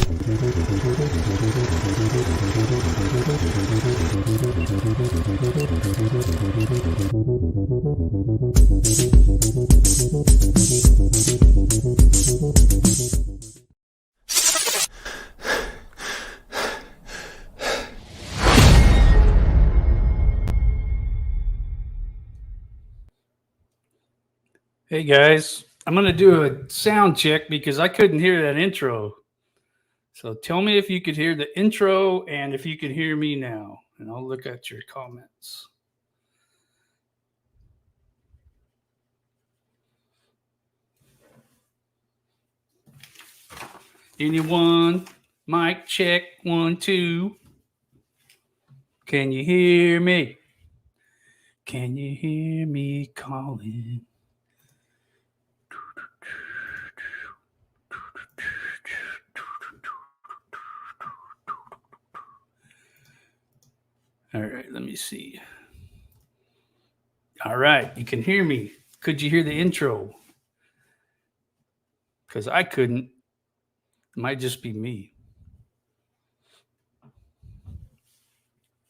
Hey guys, I'm going to do a sound check because I couldn't hear that intro. So tell me if you could hear the intro and if you can hear me now, and I'll look at your comments. Anyone? Mic check 1 2. Can you hear me? Can you hear me calling? All right, let me see. All right, you can hear me. Could you hear the intro? Because I couldn't. It might just be me.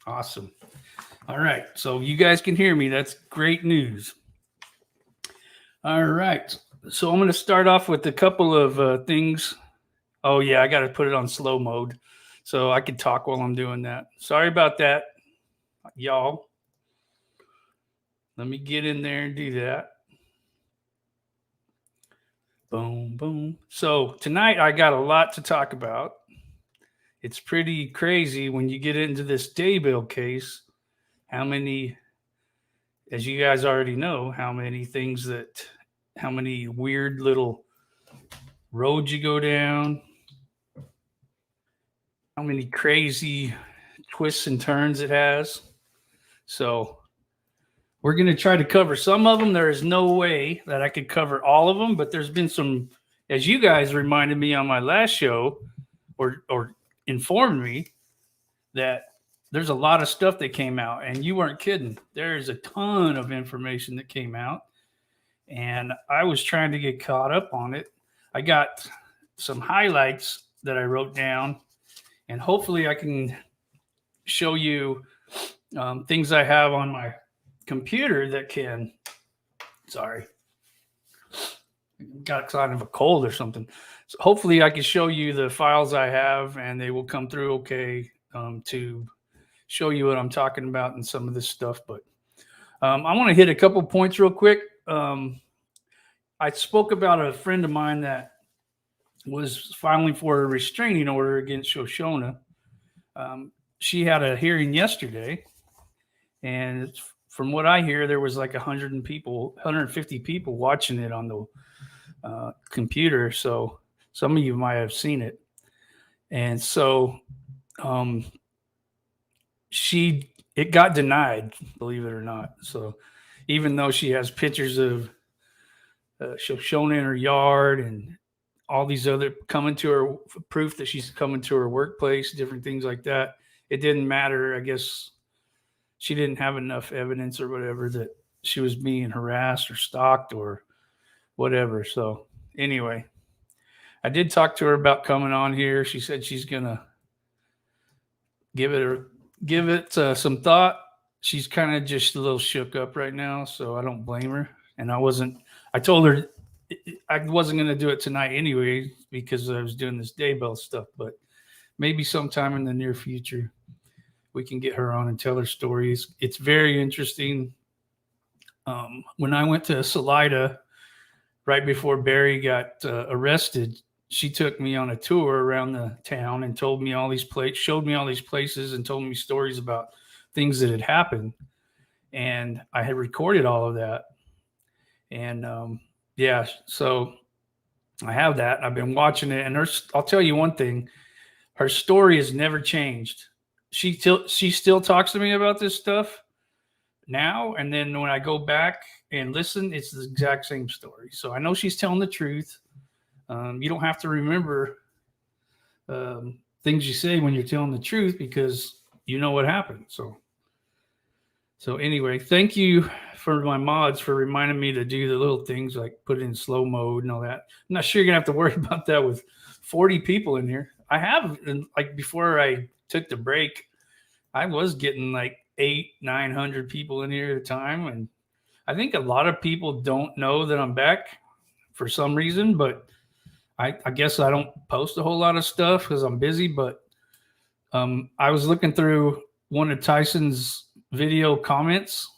Awesome. All right, so you guys can hear me. That's great news. All right, so I'm going to start off with a couple of things. Oh, yeah, I got to put it on slow mode so I can talk while I'm doing that. Sorry about that, y'all. Let me get in there and do that. Boom, boom. So tonight I got a lot to talk about. It's pretty crazy when you get into this Daybell case. How many, as you guys already know, how many weird little roads you go down, how many crazy twists and turns it has. So we're going to try to cover some of them. There is no way that I could cover all of them, but there's been some, as you guys reminded me on my last show or informed me, that there's a lot of stuff that came out, and you weren't kidding. There's a ton of information that came out, and I was trying to get caught up on it. I got some highlights that I wrote down, and hopefully I can show you things I have on my computer that can, sorry, got kind of a cold or something. So hopefully I can show you the files I have, and they will come through okay to show you what I'm talking about and some of this stuff. But I want to hit a couple points real quick. I spoke about a friend of mine that was filing for a restraining order against Shoshona. She had a hearing yesterday, and from what I hear, there was like 150 people watching it on the computer. So some of you might have seen it. And so it got denied, believe it or not. So even though she has pictures of Shoshona in her yard and all these other coming to her, proof that she's coming to her workplace, different things like that, it didn't matter. I guess she didn't have enough evidence or whatever that she was being harassed or stalked or whatever. So anyway, I did talk to her about coming on here. She said she's gonna give it some thought. She's kind of just a little shook up right now, so I don't blame her. And I told her I wasn't going to do it tonight anyway because I was doing this Daybell stuff, but maybe sometime in the near future we can get her on and tell her stories. It's very interesting. When I went to Salida right before Barry got arrested, she took me on a tour around the town and told me all these showed me all these places and told me stories about things that had happened. And I had recorded all of that. And so I have that. I've been watching it, and I'll tell you one thing: her story has never changed. She still talks to me about this stuff now, and then when I go back and listen, it's the exact same story. So I know she's telling the truth. You don't have to remember things you say when you're telling the truth because you know what happened. So anyway, thank you for my mods for reminding me to do the little things like put it in slow mode and all that. I'm not sure you're going to have to worry about that with 40 people in here. I have, like, before I took the break, I was getting like 800-900 people in here at a time. And I think a lot of people don't know that I'm back for some reason, but I guess I don't post a whole lot of stuff because I'm busy. But I was looking through one of Tyson's video comments,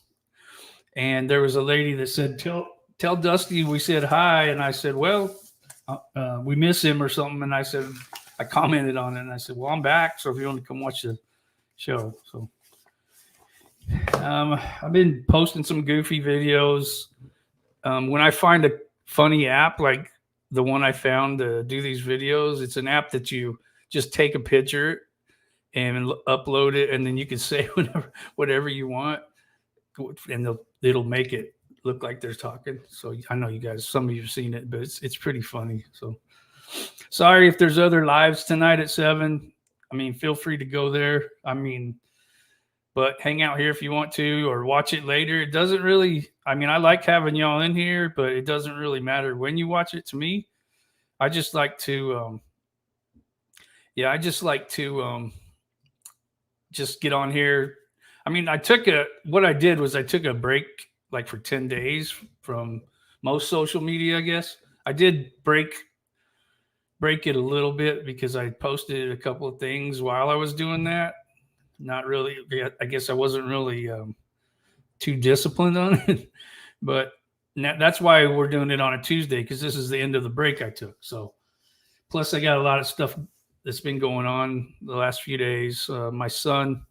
and there was a lady that said, tell Dusty we said hi. And I said, well, we miss him or something. And I commented on it, and I said, well, I'm back. So if you want to come watch the show. So I've been posting some goofy videos. When I find a funny app like the one I found to do these videos, it's an app that you just take a picture and upload it, and then you can say whatever you want, and it'll make it look like they're talking. So I know you guys, some of you have seen it, but it's pretty funny. So sorry if there's other lives tonight at 7. I mean, feel free to go there. I mean, but hang out here if you want to, or watch it later. It doesn't really, I mean, I like having y'all in here, but it doesn't really matter when you watch it to me. I just like to, just get on here. I mean, what I did was I took a break like for 10 days from most social media, I guess. I did break it a little bit because I posted a couple of things while I was doing that. Not really. I guess I wasn't really too disciplined on it, but that's why we're doing it on a Tuesday, because this is the end of the break I took. So, plus I got a lot of stuff that's been going on the last few days. My son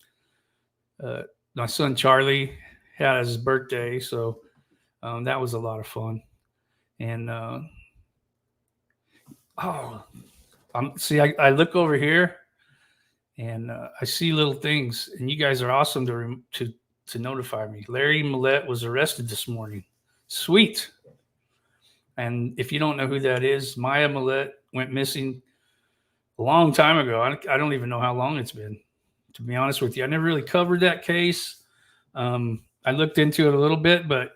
Charlie had his birthday, so that was a lot of fun. And I look over here. And I see little things, and you guys are awesome to notify me. Larry Millette was arrested this morning. Sweet. And if you don't know who that is, Maya Millette went missing a long time ago. I don't even know how long it's been, to be honest with you. I never really covered that case. I looked into it a little bit, but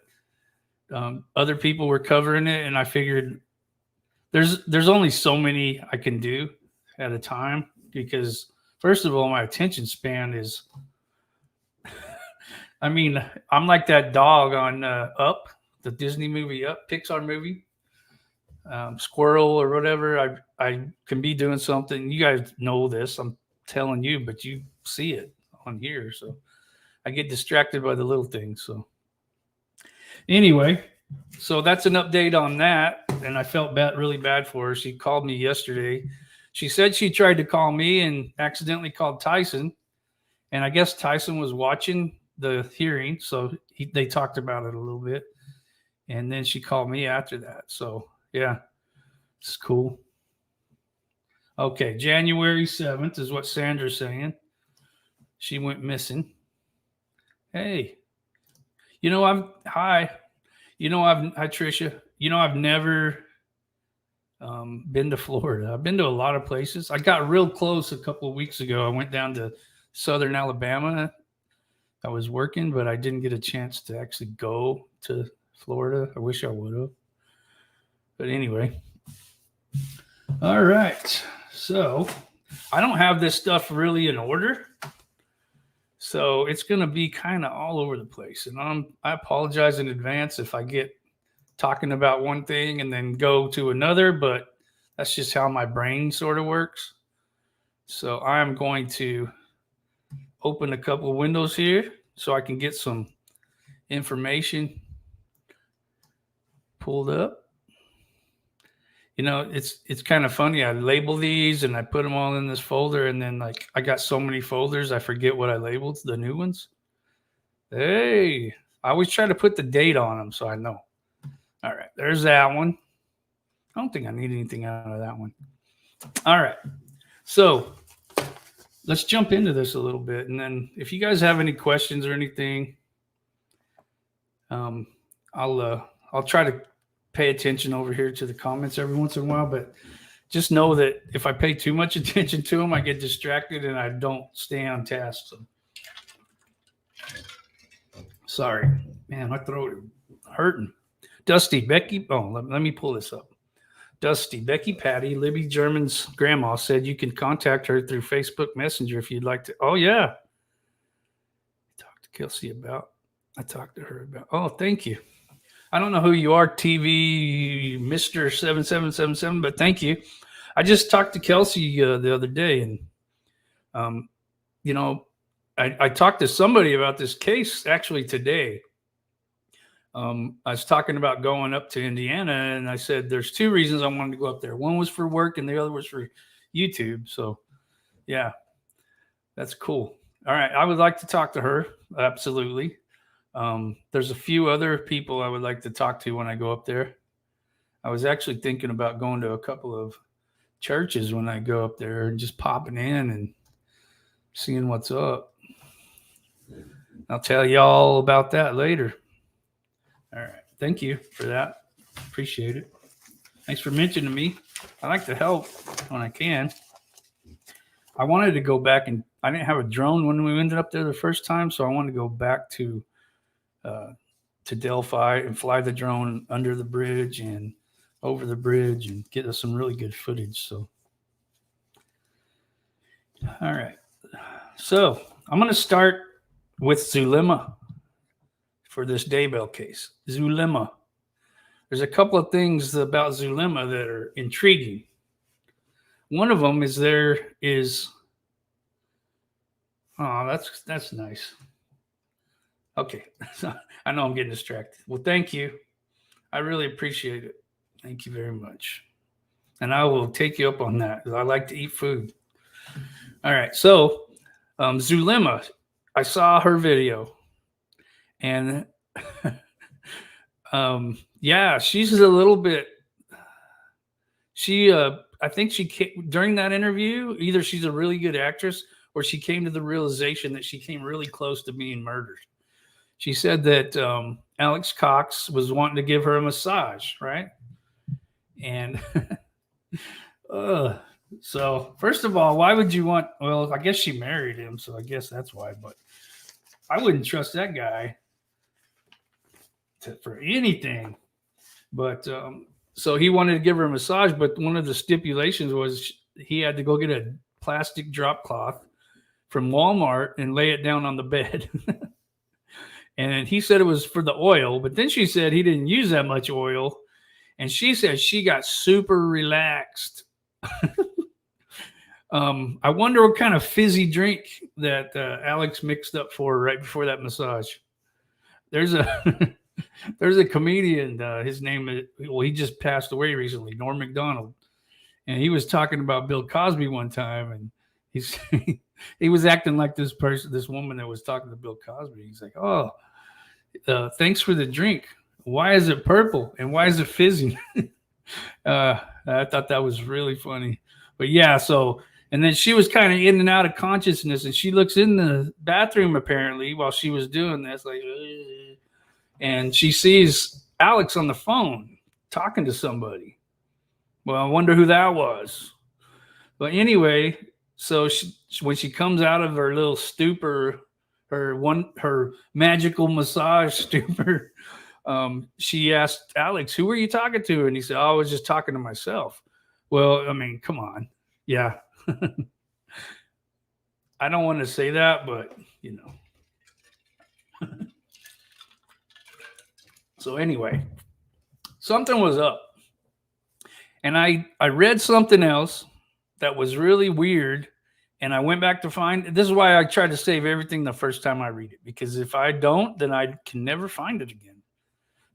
other people were covering it, and I figured there's only so many I can do at a time, because first of all, my attention span is, I mean, I'm like that dog on Up, the Disney movie Up, Pixar movie, Squirrel or whatever. I can be doing something. You guys know this. I'm telling you, but you see it on here. So I get distracted by the little things. So anyway, so that's an update on that. And I felt really bad for her. She called me yesterday. She said she tried to call me and accidentally called Tyson. And I guess Tyson was watching the hearing. So they talked about it a little bit. And then she called me after that. So, yeah, it's cool. Okay, January 7th is what Sandra's saying. She went missing. Hey, hi, Tricia. I've never been to Florida. I've been to a lot of places. I got real close a couple of weeks ago. I went down to southern Alabama. I was working, but I didn't get a chance to actually go to Florida. I wish I would have. But anyway. All right. So I don't have this stuff really in order. So it's going to be kind of all over the place. And I apologize in advance if I get talking about one thing and then go to another, but that's just how my brain sort of works. So I'm going to open a couple of windows here so I can get some information pulled up. It's kind of funny. I label these and I put them all in this folder, and then like I got so many folders, I forget what I labeled the new ones. Hey, I always try to put the date on them so I know. All right, there's that one. I don't think I need anything out of that one. All right, so let's jump into this a little bit, and then if you guys have any questions or anything, I'll try to pay attention over here to the comments every once in a while, but just know that if I pay too much attention to them, I get distracted and I don't stay on task. So sorry, man, my throat is hurting. Dusty, Becky, let me pull this up. Dusty, Becky Patty, Libby German's grandma said you can contact her through Facebook Messenger if you'd like to. Oh, yeah. I talked to Kelsey about. I talked to her about. Oh, thank you. I don't know who you are, TV Mr. 7777, but thank you. I just talked to Kelsey the other day, and, you know, I talked to somebody about this case actually today. I was talking about going up to Indiana, and I said there's two reasons I wanted to go up there. One was for work, and the other was for YouTube. So, yeah, that's cool. All right, I would like to talk to her. Absolutely. There's a few other people I would like to talk to when I go up there. I was actually thinking about going to a couple of churches when I go up there and just popping in and seeing what's up. I'll tell you all about that later. All right. Thank you for that. Appreciate it. Thanks for mentioning me. I like to help when I can. I wanted to go back, and I didn't have a drone when we ended up there the first time, so I wanted to go back to Delphi and fly the drone under the bridge and over the bridge and get us some really good footage. So, all right. So I'm going to start with Zulema for this Daybell case. Zulema. There's a couple of things about Zulema that are intriguing. One of them is oh, that's nice. Okay. I know I'm getting distracted. Well, thank you. I really appreciate it. Thank you very much. And I will take you up on that. I like to eat food. All right. So Zulema, I saw her video. And yeah, she's a little bit. I think she came, during that interview, either she's a really good actress or she came to the realization that she came really close to being murdered. She said that Alex Cox was wanting to give her a massage, right? And so, first of all, why would you want? Well, I guess she married him, so I guess that's why. But I wouldn't trust that guy for anything. But so he wanted to give her a massage, but one of the stipulations was he had to go get a plastic drop cloth from Walmart and lay it down on the bed. And he said it was for the oil, but then she said he didn't use that much oil. And she said she got super relaxed. I wonder what kind of fizzy drink that Alex mixed up for her right before that massage. There's a there's a comedian. His name is, well, he just passed away recently, Norm Macdonald, and he was talking about Bill Cosby one time, and he was acting like this woman that was talking to Bill Cosby. He's like, "Oh, thanks for the drink. Why is it purple and why is it fizzy?" I thought that was really funny. But yeah, so, and then she was kind of in and out of consciousness, and she looks in the bathroom apparently while she was doing this, like, and she sees Alex on the phone talking to somebody. Well, I wonder who that was. But anyway, so when she comes out of her little stupor, her magical massage stupor, she asked Alex, "Who were you talking to?" And he said, "Oh, I was just talking to myself." Well, I mean, come on. Yeah. I don't want to say that, but you know. So anyway, something was up. And I read something else that was really weird. And I went back to find, this is why I try to save everything the first time I read it, because if I don't, then I can never find it again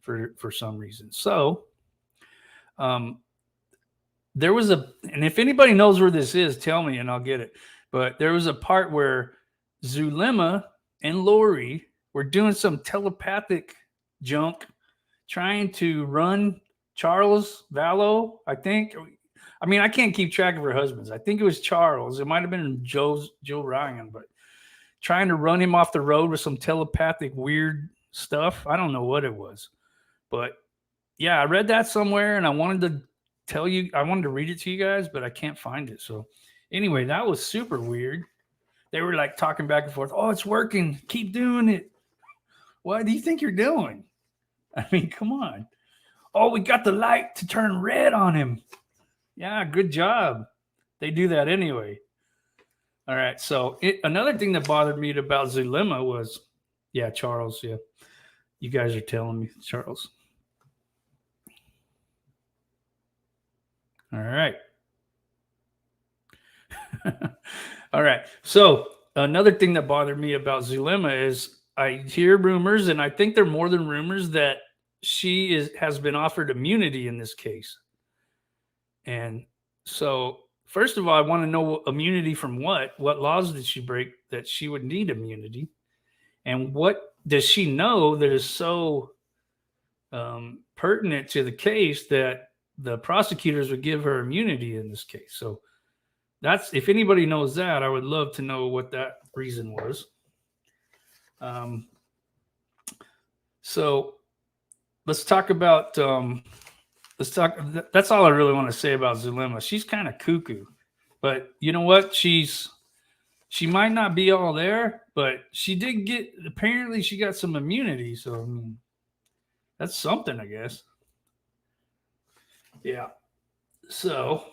for some reason. So there was and if anybody knows where this is, tell me and I'll get it. But there was a part where Zulema and Lori were doing some telepathic junk, trying to run Charles Vallow, I think. I mean, I can't keep track of her husbands. I think it was Charles. It might have been Joe Ryan, but trying to run him off the road with some telepathic weird stuff. I don't know what it was. But yeah, I read that somewhere and I wanted to read it to you guys, but I can't find it. So anyway, that was super weird. They were like talking back and forth. "Oh, it's working. Keep doing it. What do you think you're doing?" I mean, come on. Oh, we got the light to turn red on him. Yeah, good job. They do that anyway. All right. So another thing that bothered me about Zulema was, yeah, Charles. Yeah, you guys are telling me, Charles. All right. All right. So another thing that bothered me about Zulema is I hear rumors, and I think they're more than rumors, that she has been offered immunity in this case. And so, first of all, I want to know immunity from what? What laws did she break that she would need immunity? And what does she know that is so pertinent to the case that the prosecutors would give her immunity in this case? So, that's, if anybody knows that, I would love to know what that reason was. So let's talk about that's all I really want to say about Zulema. She's kind of cuckoo, but you know what? She might not be all there, but she did get, apparently she got some immunity. So I mean, that's something, I guess. Yeah. So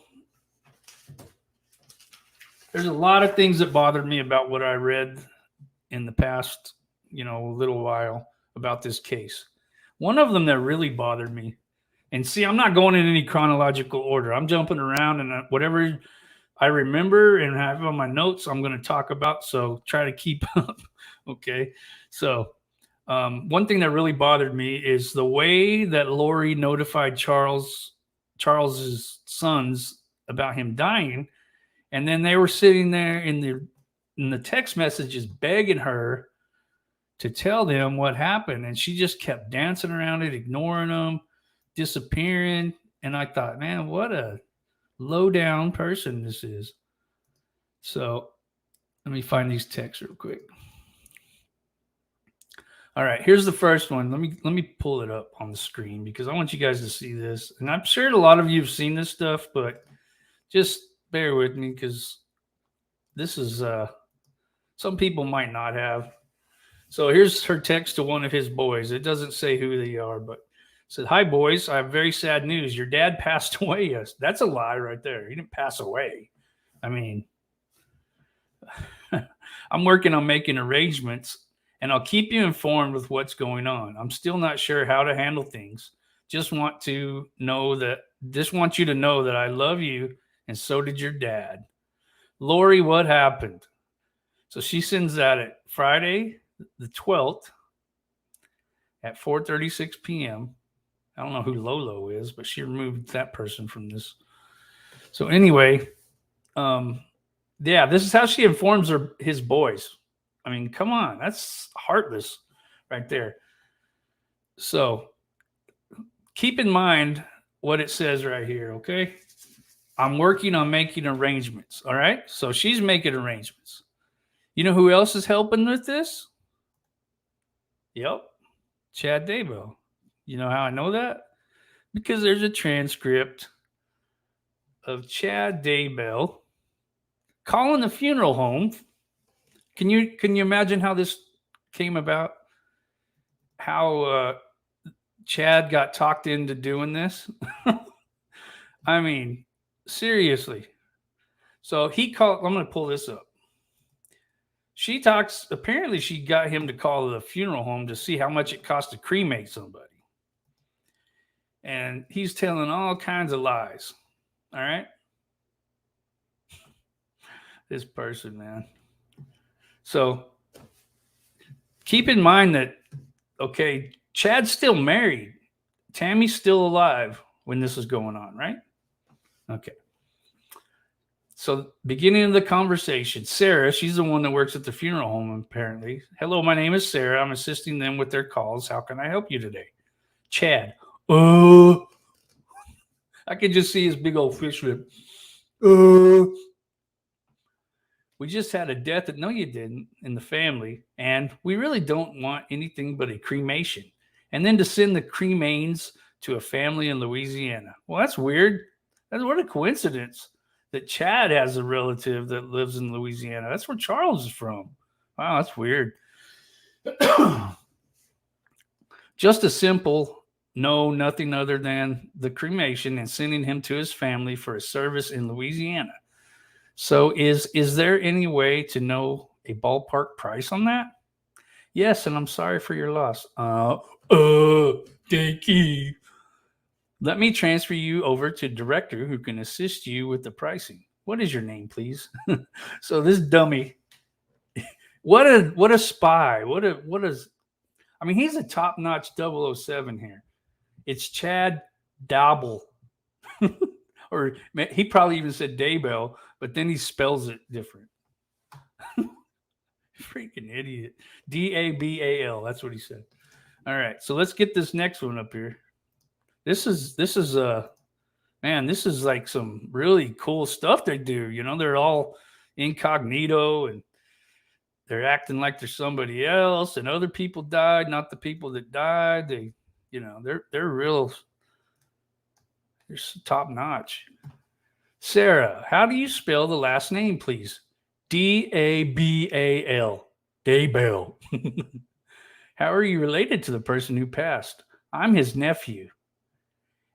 there's a lot of things that bothered me about what I read in the past, little while about this case. One of them that really bothered me, and see, I'm not going in any chronological order. I'm jumping around, and whatever I remember and have on my notes, I'm going to talk about. So try to keep up. Okay. So one thing that really bothered me is the way that Lori notified Charles's sons about him dying. And then they were sitting there in the text messages begging her to tell them what happened. And she just kept dancing around it, ignoring them, disappearing. And I thought, man, what a low down person this is. So let me find these texts real quick. All right, here's the first one. Let me pull it up on the screen because I want you guys to see this. And I'm sure a lot of you have seen this stuff, but just bear with me because this is some people might not have. So here's her text to one of his boys. It doesn't say who they are, but it said, "Hi boys, I have very sad news. Your dad passed away." Yes, that's a lie right there. He didn't pass away. I mean, I'm working on making arrangements, and I'll keep you informed with what's going on. I'm still not sure how to handle things. Just want you to know that I love you, and so did your dad. Lori, what happened? So she sends that at Friday, the 12th at 4:36 p.m. I don't know who Lolo is, but she removed that person from this. So anyway, yeah, this is how she informs his boys. I mean, come on, that's heartless right there. So keep in mind what it says right here, okay? I'm working on making arrangements, all right? So she's making arrangements. You know who else is helping with this? Yep, Chad Daybell. You know how I know that? Because there's a transcript of Chad Daybell calling the funeral home. Can you imagine how this came about? How Chad got talked into doing this? I mean, seriously. So he called. I'm going to pull this up. Apparently she got him to call the funeral home to see how much it cost to cremate somebody. And he's telling all kinds of lies. All right. This person, man. So keep in mind that, okay, Chad's still married. Tammy's still alive when this is going on, right? Okay. So beginning of the conversation, Sarah, she's the one that works at the funeral home, apparently. "Hello, my name is Sarah. I'm assisting them with their calls. How can I help you today?" Chad, I could just see his big old fish lip. We just had a death no, you didn't, in the family, and we really don't want anything but a cremation. And then to send the cremains to a family in Louisiana. Well, that's weird. What a coincidence that Chad has a relative that lives in Louisiana. That's where Charles is from. Wow, that's weird. Just a simple No, nothing other than the cremation and sending him to his family for a service in Louisiana. So is there any way to know a ballpark price on that? Yes, and I'm sorry for your loss. Thank you. Let me transfer you over to director who can assist you with the pricing. What is your name, please? So this dummy, what a spy. I mean, he's a top-notch 007 here. It's Chad Daybell. Or he probably even said Daybell, but then he spells it different. Freaking idiot. Dabbal. That's what he said. All right, so let's get this next one up here. This is man, this is like some really cool stuff they do. You know, they're all incognito and they're acting like they're somebody else, and other people died, not the people that died. They're real. They're top notch. Sarah, how do you spell the last name, please? Dabbal. Daybell. How are you related to the person who passed? I'm his nephew.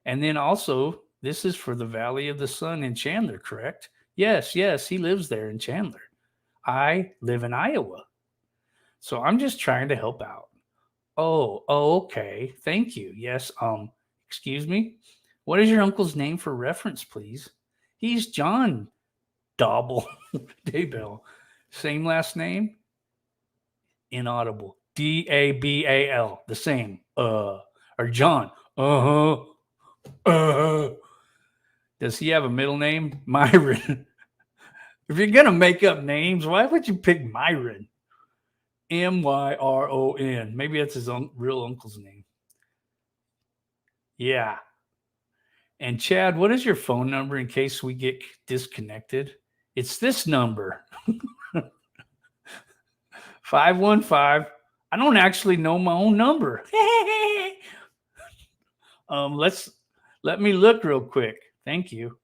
And then also, this is for the Valley of the Sun in Chandler, correct? Yes, he lives there in Chandler. I live in Iowa. So I'm just trying to help out. Oh, okay. Thank you. Yes, excuse me? What is your uncle's name for reference, please? He's John Daybell. Same last name? Inaudible. Dabbal. The same. Or John. Does he have a middle name? Myron. If you're going to make up names, why would you pick Myron? Myron. Maybe that's his real uncle's name. Yeah. And Chad, what is your phone number in case we get disconnected? It's this number. 515. I don't actually know my own number. Let me look real quick. Thank you.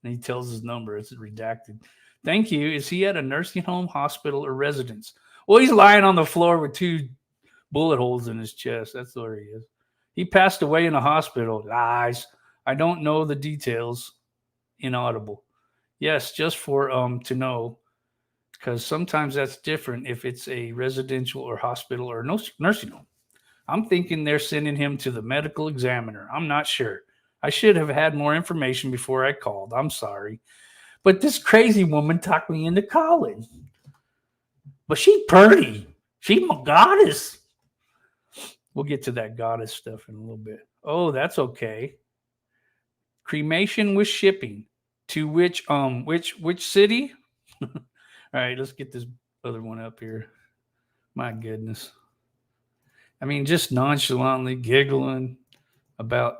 And he tells his number. It's redacted. Thank you. Is he at a nursing home, hospital, or residence? Well, he's lying on the floor with 2 bullet holes in his chest. That's where he is. He passed away in a hospital. Lies. I don't know the details. Inaudible. Yes, just for to know, because sometimes that's different if it's a residential or hospital or nursing home. I'm thinking they're sending him to the medical examiner. I'm not sure. I should have had more information before I called. I'm sorry. But this crazy woman talked me into calling. But she pretty. She's my goddess. We'll get to that goddess stuff in a little bit. Oh, that's okay. Cremation with shipping. To which city? All right, let's get this other one up here. My goodness. I mean, just nonchalantly giggling about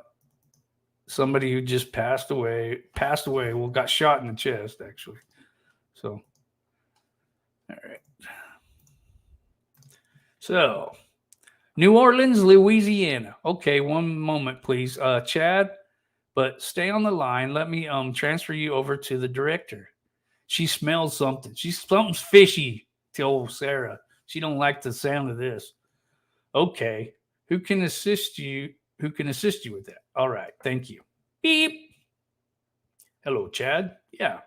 somebody who just passed away. Well, got shot in the chest, actually. So, all right. So, New Orleans, Louisiana. Okay, one moment, please. Chad, but stay on the line. Let me transfer you over to the director. She smells something. Something's fishy to old Sarah. She don't like the sound of this. Okay. Who can assist you with that? All right. Thank you. Beep. Hello, Chad. Yeah.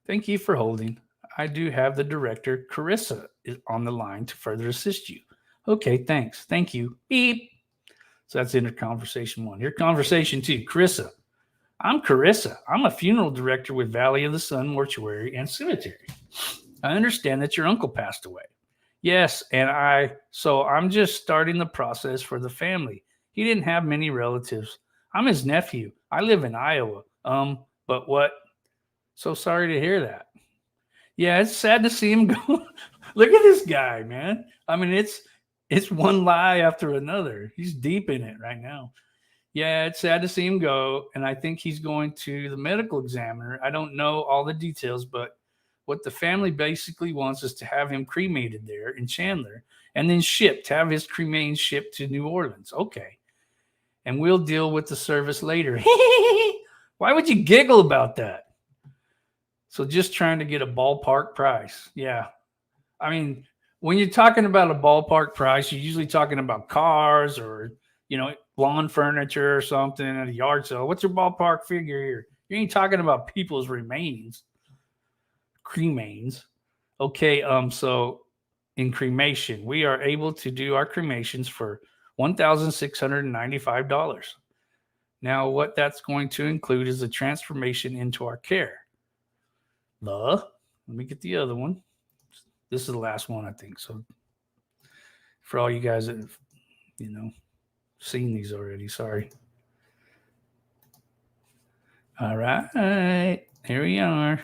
Thank you for holding. I do have the director, Carissa, is on the line to further assist you. Okay, thanks. Thank you. Beep. So that's conversation 1. Here, conversation 2. Carissa. I'm Carissa. I'm a funeral director with Valley of the Sun Mortuary and Cemetery. I understand that your uncle passed away. Yes, and I'm just starting the process for the family. He didn't have many relatives. I'm his nephew. I live in Iowa. But what? So sorry to hear that. Yeah, it's sad to see him go. Look at this guy, man. I mean, it's one lie after another. He's deep in it right now. Yeah, it's sad to see him go, and I think he's going to the medical examiner. I don't know all the details, but what the family basically wants is to have him cremated there in Chandler and then have his cremains shipped to New Orleans. Okay. And we'll deal with the service later. Why would you giggle about that? So just trying to get a ballpark price. Yeah. I mean, when you're talking about a ballpark price, you're usually talking about cars or, lawn furniture or something at a yard sale. What's your ballpark figure here? You ain't talking about people's remains, cremains. Okay, so in cremation, we are able to do our cremations for $1,695. Now, what that's going to include is a transformation into our care. Let me get the other one. This is the last one, I think. So, for all you guys that have, seen these already, sorry. All right, here we are.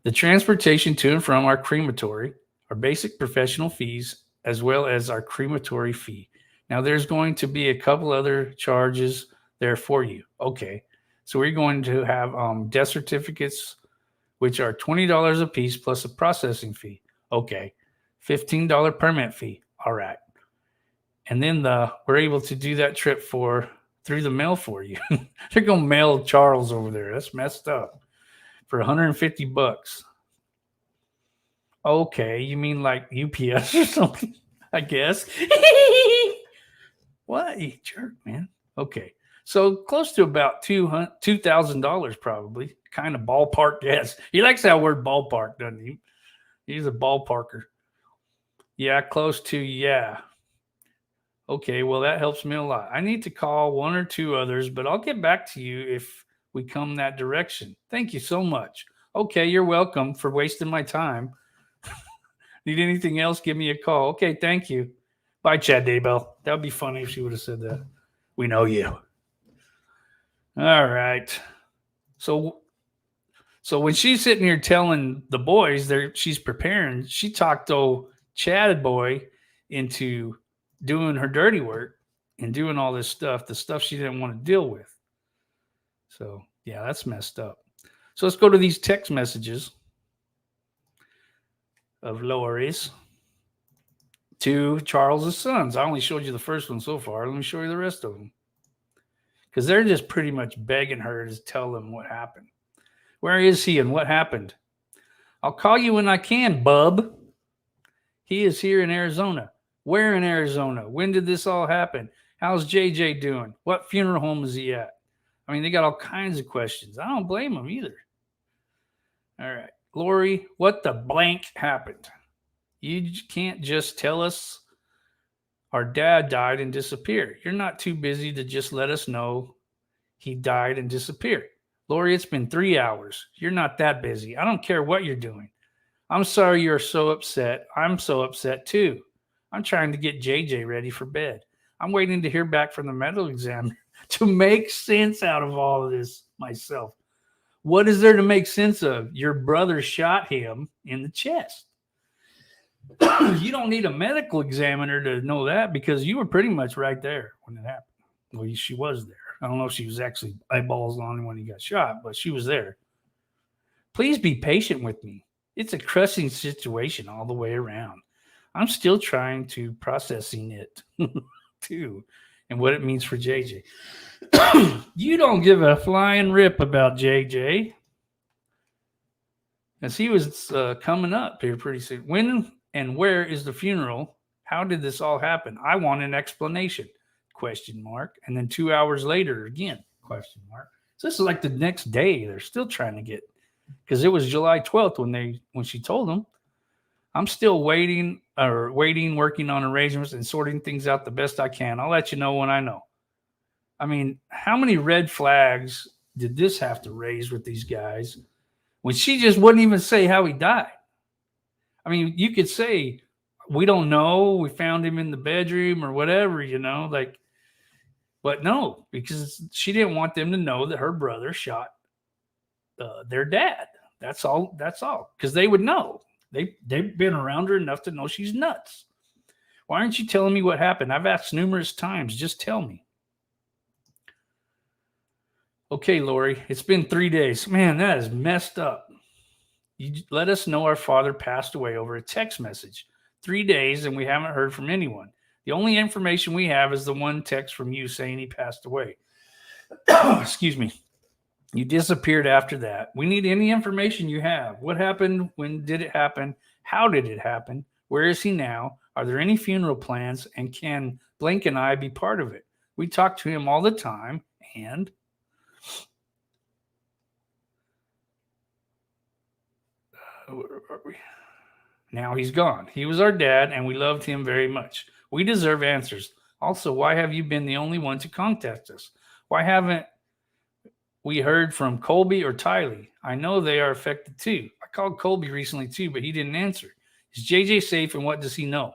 The transportation to and from our crematory, our basic professional fees, as well as our crematory fee. Now, there's going to be a couple other charges there for you. Okay, so we're going to have death certificates, which are $20 a piece plus a processing fee. Okay, $15 permit fee. All right. And then we're able to do that trip through the mail for you. They're going to mail Charles over there. That's messed up. For $150. Okay, you mean like UPS or something? I guess. What? You jerk, man. Okay. So close to about $2,000 probably. Kind of ballpark guess. He likes that word ballpark, doesn't he? He's a ballparker. Yeah, close to, yeah. Okay, well, that helps me a lot. I need to call one or two others, but I'll get back to you if we come that direction. Thank you so much. Okay, you're welcome for wasting my time. Need anything else, give me a call. Okay, thank you. Bye, Chad Daybell. That would be funny if she would have said that. We know you. All right. So when she's sitting here telling the boys she's preparing, she talked old Chad boy into doing her dirty work and doing all this stuff, the stuff she didn't want to deal with. So, yeah, that's messed up. So let's go to these text messages of Lori's to Charles's sons. I only showed you the first one so far. Let me show you the rest of them. Because they're just pretty much begging her to tell them what happened. Where is he and what happened? I'll call you when I can, bub. He is here in Arizona. Where in Arizona? When did this all happen? How's JJ doing? What funeral home is he at? I mean, they got all kinds of questions. I don't blame them either. All right. Lori, what the blank happened? You can't just tell us our dad died and disappeared. You're not too busy to just let us know he died and disappeared. Lori, it's been 3 hours. You're not that busy. I don't care what you're doing. I'm sorry you're so upset. I'm so upset too. I'm trying to get JJ ready for bed. I'm waiting to hear back from the medical examiner to make sense out of all of this myself. What is there to make sense of? Your brother shot him in the chest. You don't need a medical examiner to know that because you were pretty much right there when it happened. Well, she was there. I don't know if she was actually eyeballs on him when he got shot, but she was there. Please be patient with me. It's a crushing situation all the way around. I'm still trying to processing it too and what it means for JJ. You don't give a flying rip about JJ. As he was coming up here pretty soon. When and where is the funeral? How did this all happen? I want an explanation. ? And then 2 hours later again, ? So this is like the next day. They're still trying to get, because it was July 12th when she told them. I'm still working on arrangements and sorting things out the best I can. I'll let you know when I know. I mean, how many red flags did this have to raise with these guys when she just wouldn't even say how he died? I mean, you could say, we don't know. We found him in the bedroom or whatever, but no, because she didn't want them to know that her brother shot their dad. That's all. Because they would know. They've been around her enough to know she's nuts. Why aren't you telling me what happened? I've asked numerous times. Just tell me. Okay, Lori, it's been 3 days. Man, that is messed up. You let us know our father passed away over a text message. 3 days, and we haven't heard from anyone. The only information we have is the one text from you saying he passed away. Excuse me. You disappeared after that. We need any information you have. What happened? When did it happen? How did it happen? Where is he now? Are there any funeral plans? And can Blake and I be part of it. We talk to him all the time, and where are we? Now he's gone. He was our dad, and we loved him very much. We deserve answers. Also, why have you been the only one to contact us? Why haven't we heard from Colby or Tylee? I know they are affected too. I called Colby recently too, but he didn't answer. Is JJ safe, and what does he know?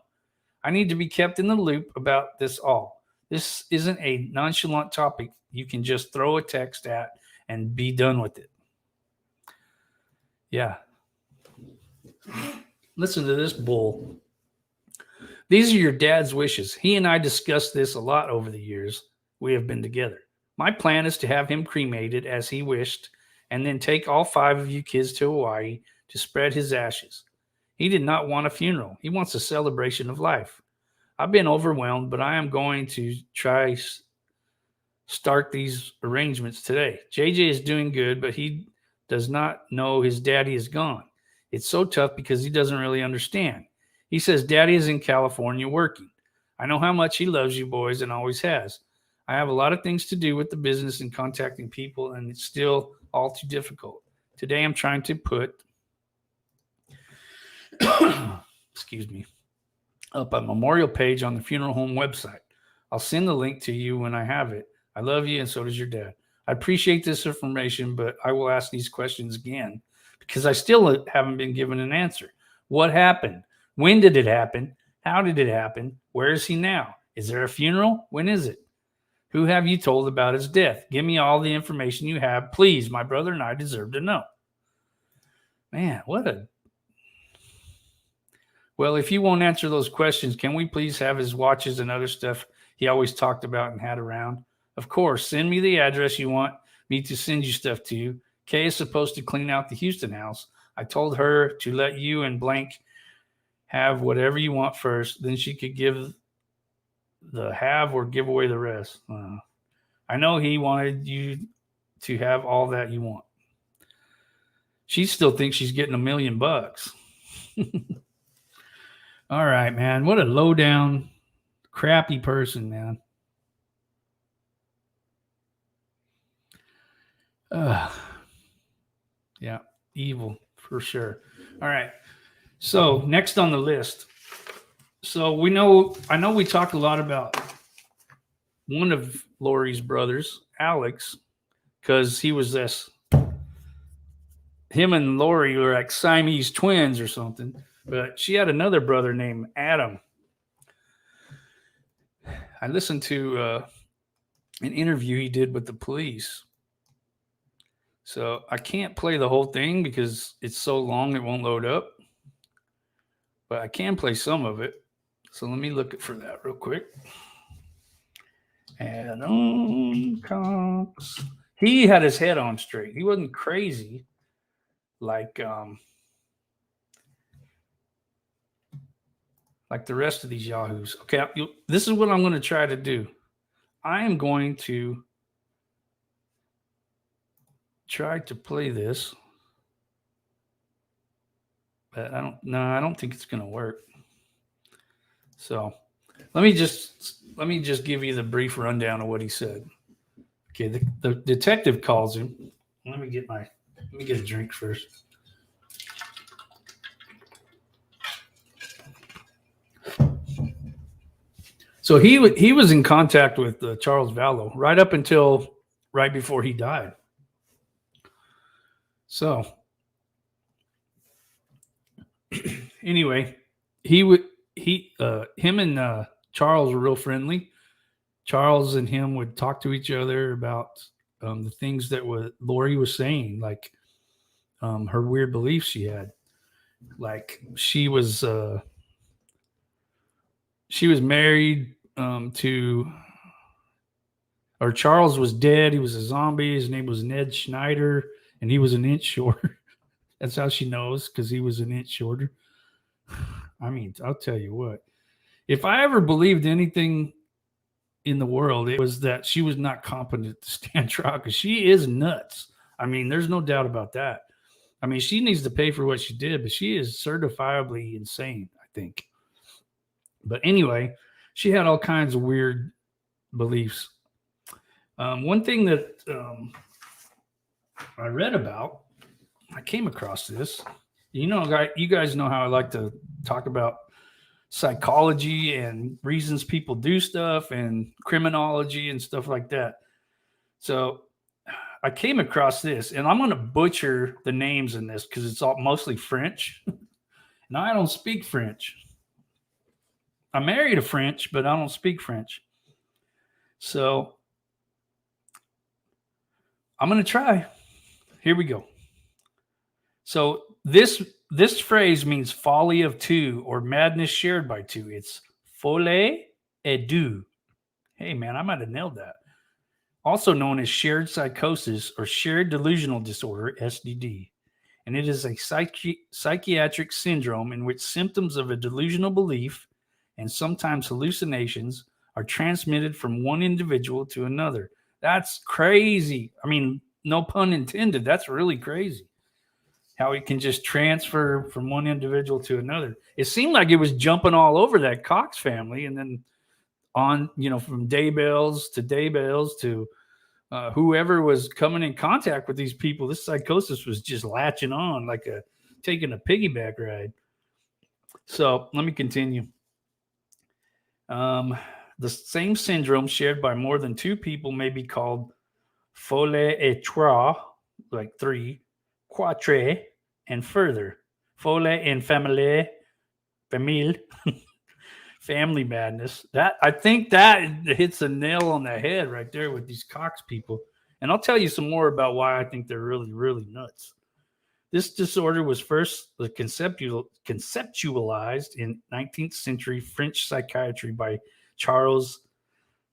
I need to be kept in the loop about this all. This isn't a nonchalant topic you can just throw a text at and be done with it. Yeah. Listen to this bull. These are your dad's wishes. He and I discussed this a lot over the years we have been together. My plan is to have him cremated as he wished, and then take all 5 of you kids to Hawaii to spread his ashes. He did not want a funeral. He wants a celebration of life. I've been overwhelmed, but I am going to try start these arrangements today. JJ is doing good, but he does not know his daddy is gone. It's so tough because he doesn't really understand. He says daddy is in California working. I know how much he loves you boys and always has. I have a lot of things to do with the business and contacting people, and it's still all too difficult. Today I'm trying to put excuse me, up a memorial page on the funeral home website. I'll send the link to you when I have it. I love you, and so does your dad. I appreciate this information, but I will ask these questions again because I still haven't been given an answer. What happened? When did it happen? How did it happen? Where is he now? Is there a funeral? When is it? Who have you told about his death? Give me all the information you have. Please, my brother and I deserve to know. Man, what a... Well, if you won't answer those questions, can we please have his watches and other stuff he always talked about and had around? Of course, send me the address you want me to send you stuff to. Kay is supposed to clean out the Houston house. I told her to let you and Blank have whatever you want first. Then she could give the have or give away the rest. I know he wanted you to have all that you want. She still thinks she's getting $1 million. All right, man. What a low down, crappy person, man. Yeah, evil for sure. All right. So next on the list. So I know we talked a lot about one of Lori's brothers, Alex, because he was him and Lori were like Siamese twins or something. But she had another brother named Adam. I listened to an interview he did with the police. So I can't play the whole thing because it's so long it won't load up. But I can play some of it. So let me look for that real quick. Adam Cox. He had his head on straight. He wasn't crazy like the rest of these yahoos. Okay, this is what I'm going to try to do. I am going to try to play this, but I don't think it's going to work. So let me just give you the brief rundown of what he said. Okay, the detective calls him. Let me get a drink first. So he was in contact with Charles Vallow right before he died. So anyway, him and Charles were real friendly. Charles and him would talk to each other about the things that Lori was saying, like her weird beliefs she had. Like she was married or Charles was dead. He was a zombie. His name was Ned Schneider, and he was an inch shorter. That's how she knows, because he was an inch shorter. I mean, I'll tell you what. If I ever believed anything in the world, it was that she was not competent to stand trial, because she is nuts. I mean, there's no doubt about that. I mean, she needs to pay for what she did, but she is certifiably insane, I think. But anyway, she had all kinds of weird beliefs. One thing that I read about, I came across this. You guys know how I like to talk about psychology and reasons people do stuff and criminology and stuff like that. So I came across this, and I'm going to butcher the names in this because it's all mostly French. And I don't speak French. I married a French, but I don't speak French. So I'm going to try. Here we go. So this phrase means folly of two or madness shared by two. It's folie et deux. Hey, man, I might have nailed that. Also known as shared psychosis or shared delusional disorder, SDD. And it is a psychiatric syndrome in which symptoms of a delusional belief and sometimes hallucinations are transmitted from one individual to another. That's crazy. I mean, no pun intended. That's really crazy. How it can just transfer from one individual to another. It seemed like it was jumping all over that Cox family, and then on, from Daybells to whoever was coming in contact with these people. This psychosis was just latching on like taking a piggyback ride. So let me continue. The same syndrome shared by more than two people may be called folie et trois, like three, quatre, and further. Folie en famille, family madness. That, I think that hits the nail on the head right there with these Cox people. And I'll tell you some more about why I think they're really, really nuts. This disorder was first conceptualized in 19th century French psychiatry by Charles,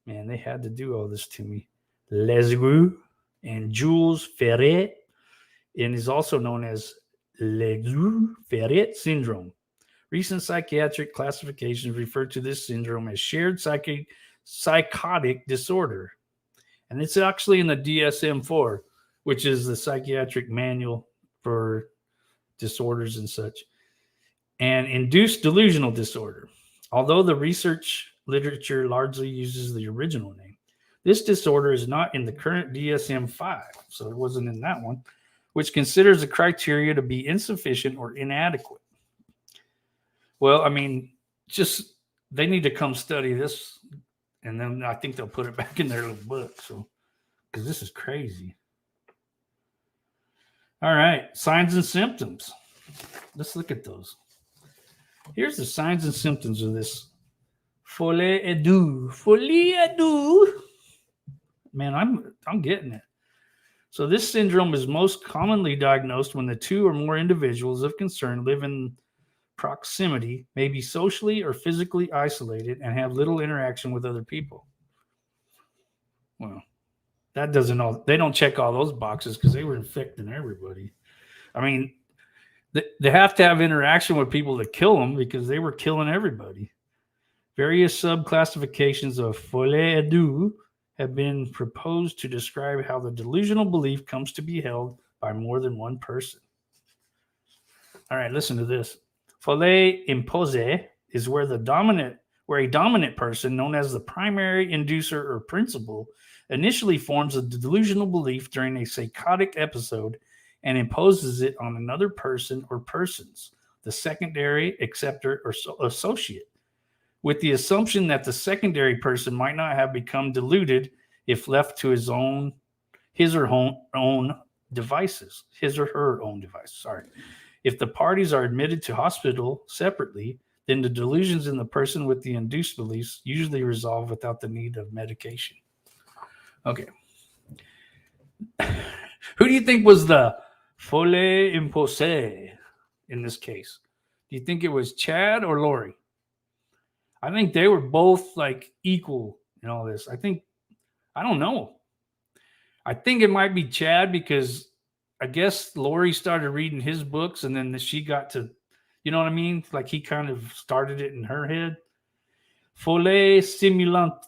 man, they had to do all this to me, Lesgueux and Jules Ferret, and is also known as Lesgueux-Ferret syndrome. Recent psychiatric classifications refer to this syndrome as shared psychotic disorder. And it's actually in the DSM-4, which is the psychiatric manual for disorders and such, and induced delusional disorder. Although the research literature largely uses the original name, this disorder is not in the current DSM-5, so it wasn't in that one, which considers the criteria to be insufficient or inadequate. Well, I mean, just they need to come study this, and then I think they'll put it back in their little book. So, because this is crazy. All right, signs and symptoms. Let's look at those. Here's the signs and symptoms of this folie et deux. Folie et deux. Man, I'm getting it. So this syndrome is most commonly diagnosed when the two or more individuals of concern live in proximity, may be socially or physically isolated, and have little interaction with other people. Well, that doesn't all. They don't check all those boxes because they were infecting everybody. I mean, they have to have interaction with people to kill them because they were killing everybody. Various subclassifications of folie et deux have been proposed to describe how the delusional belief comes to be held by more than one person. All right, listen to this. Folie imposée is where a dominant person, known as the primary inducer or principal, initially forms a delusional belief during a psychotic episode and imposes it on another person or persons, the secondary acceptor or associate, with the assumption that the secondary person might not have become deluded if left to his or her own devices. If the parties are admitted to hospital separately, then the delusions in the person with the induced beliefs usually resolve without the need of medication. Okay. Who do you think was the folie imposée in this case? Do you think it was Chad or Lori? I think they were both like equal in all this. I don't know. I think it might be Chad because I guess Lori started reading his books and then she got to, you know what I mean? Like he kind of started it in her head. Folie simultanée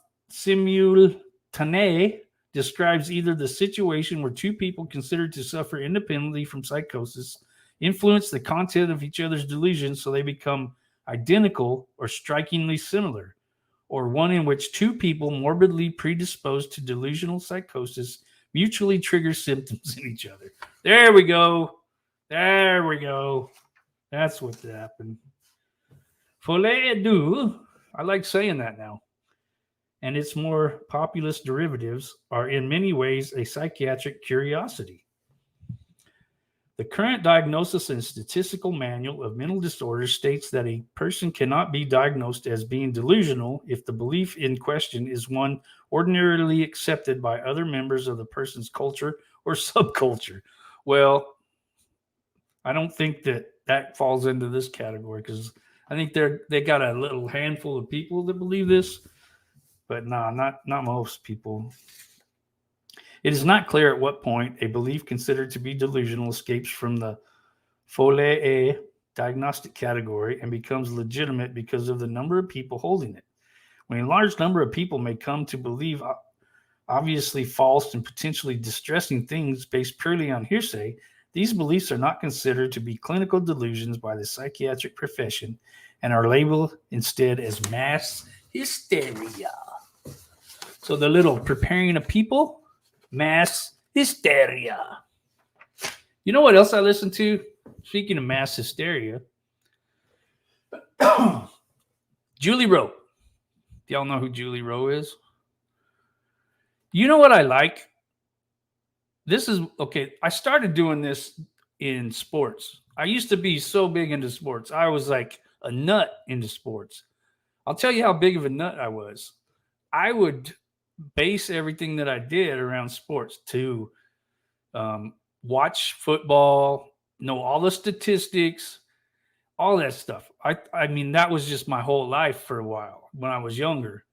describes either the situation where two people considered to suffer independently from psychosis influence the content of each other's delusions so they become identical or strikingly similar, or one in which two people morbidly predisposed to delusional psychosis mutually trigger symptoms in each other. There we go. There we go. That's what happened. Folie du, I like saying that now, and its more populist derivatives are in many ways a psychiatric curiosity. The current diagnosis and statistical manual of mental disorders states that a person cannot be diagnosed as being delusional if the belief in question is one ordinarily accepted by other members of the person's culture or subculture. Well, I don't think that falls into this category because I think they got a little handful of people that believe this, but not most people. It is not clear at what point a belief considered to be delusional escapes from the folie diagnostic category and becomes legitimate because of the number of people holding it. When a large number of people may come to believe obviously false and potentially distressing things based purely on hearsay, these beliefs are not considered to be clinical delusions by the psychiatric profession and are labeled instead as mass hysteria. So the little preparing of people, mass hysteria. You know what else I listen to? Speaking of mass hysteria, Julie Rowe. Do y'all know who Julie Rowe is? You know what I like? This is, okay, I started doing this in sports. I used to be so big into sports. I was like a nut into sports. I'll tell you how big of a nut I was. I would base everything that I did around sports to watch football, know all the statistics, all that stuff. I mean, that was just my whole life for a while when I was younger.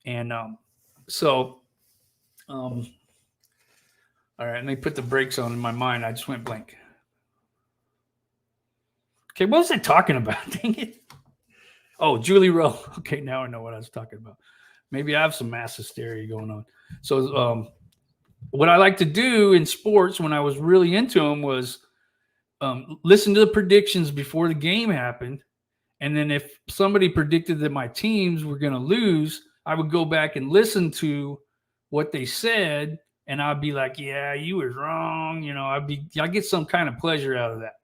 And all right, let me put the brakes on in my mind. I just went blank. Okay, what was I talking about? Dang it. Oh, Julie Rowe. Okay, now I know what I was talking about. Maybe I have some mass hysteria going on. So what I like to do in sports when I was really into them was listen to the predictions before the game happened. And then if somebody predicted that my teams were going to lose, I would go back and listen to what they said. And I'd be like, yeah, you was wrong. You know, I get some kind of pleasure out of that.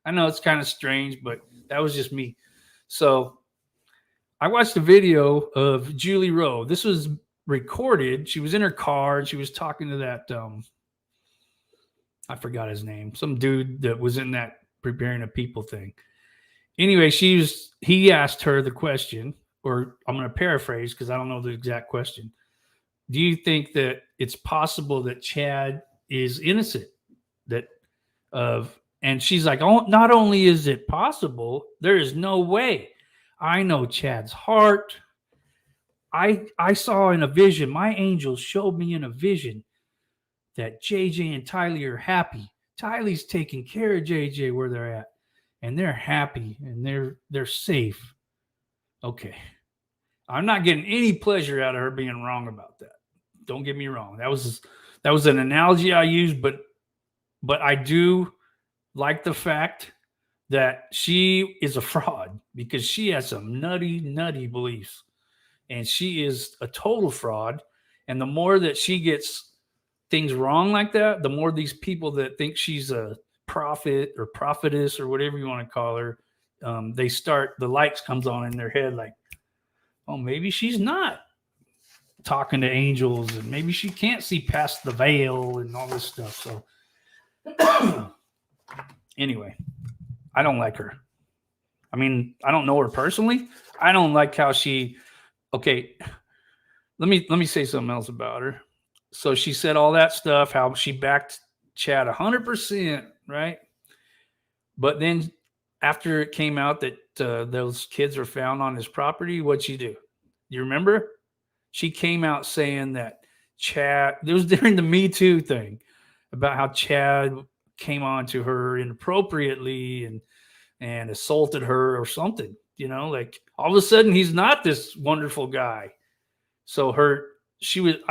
I know it's kind of strange, but that was just me. So I watched a video of Julie Rowe. This was recorded. She was in her car and she was talking to that, I forgot his name, some dude that was in that preparing a people thing. Anyway, he asked her the question, or I'm going to paraphrase because I don't know the exact question. Do you think that it's possible that Chad is innocent? And she's like, oh, not only is it possible, there is no way. I know Chad's heart. I saw in a vision, my angels showed me in a vision that JJ and Tylee are happy. Tylee's taking care of JJ where they're at, and they're happy and they're safe. Okay. I'm not getting any pleasure out of her being wrong about that. Don't get me wrong. That was an analogy I used, but I do like the fact that she is a fraud because she has some nutty beliefs, and she is a total fraud. And the more that she gets things wrong like that, the more these people that think she's a prophet or prophetess or whatever you want to call her, the lights comes on in their head like, oh, maybe she's not talking to angels and maybe she can't see past the veil and all this stuff. So anyway, I don't like her. I mean, I don't know her personally. I don't like how okay, let me say something else about her. So she said all that stuff, how she backed Chad 100%, right? But then after it came out that those kids were found on his property, what'd she do? You remember? She came out saying that Chad, it was during the Me Too thing, about how Chad came on to her inappropriately and assaulted her or something, you know, like all of a sudden he's not this wonderful guy. So I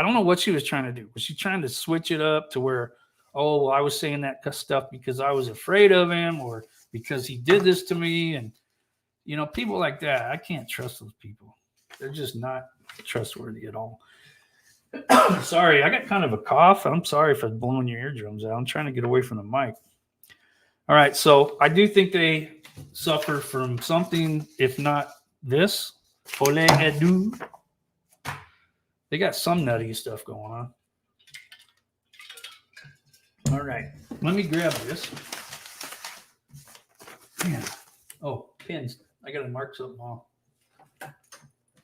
don't know what she was trying to do. Was she trying to switch it up to where, oh, well, I was saying that stuff because I was afraid of him or because he did this to me? And, you know, people like that, I can't trust those people. They're just not trustworthy at all. Sorry, I got kind of a cough. I'm sorry if I'm blowing your eardrums out. I'm trying to get away from the mic. All right, so I do think they suffer from something, if not this. Folie à deux. They got some nutty stuff going on. All right, let me grab this. Man. Oh, pins. I got to mark something off.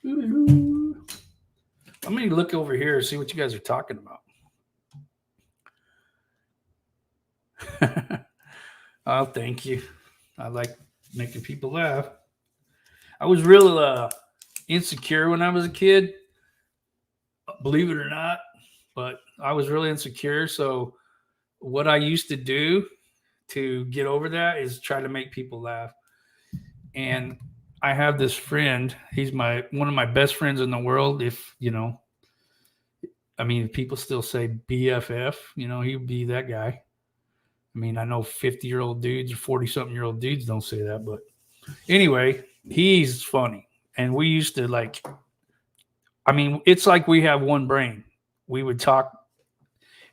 I'm going to look over here and see what you guys are talking about. Oh, thank you. I like making people laugh. I was real insecure when I was a kid, believe it or not, but I was really insecure. So what I used to do to get over that is try to make people laugh. And I have this friend. He's one of my best friends in the world. If people still say BFF. He'd be that guy. I mean, I know 50-year-old dudes or 40-something-year-old dudes don't say that, but anyway, he's funny. And we used to it's like we have one brain. We would talk,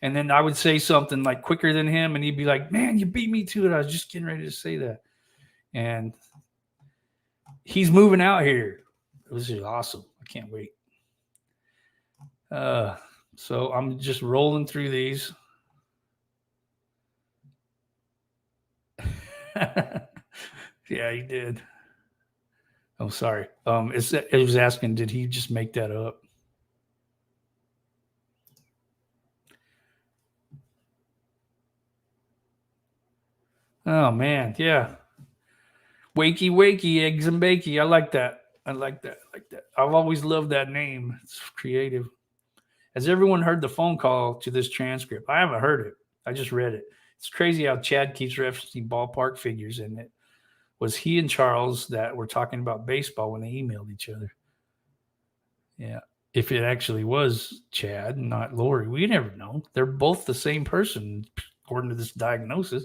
and then I would say something like quicker than him, and he'd be like, "Man, you beat me to it. I was just getting ready to say that." And he's moving out here. This is awesome. I can't wait. So I'm just rolling through these. Yeah, he did. Oh, sorry. It was asking, did he just make that up? Oh man, yeah. Wakey, eggs and bakey. I like that. I've always loved that name. It's creative. Has everyone heard the phone call to this transcript? I haven't heard it. I just read it. It's crazy how Chad keeps referencing ballpark figures in it. Was he and Charles that were talking about baseball when they emailed each other? Yeah. If it actually was Chad, not Lori, we never know. They're both the same person, according to this diagnosis.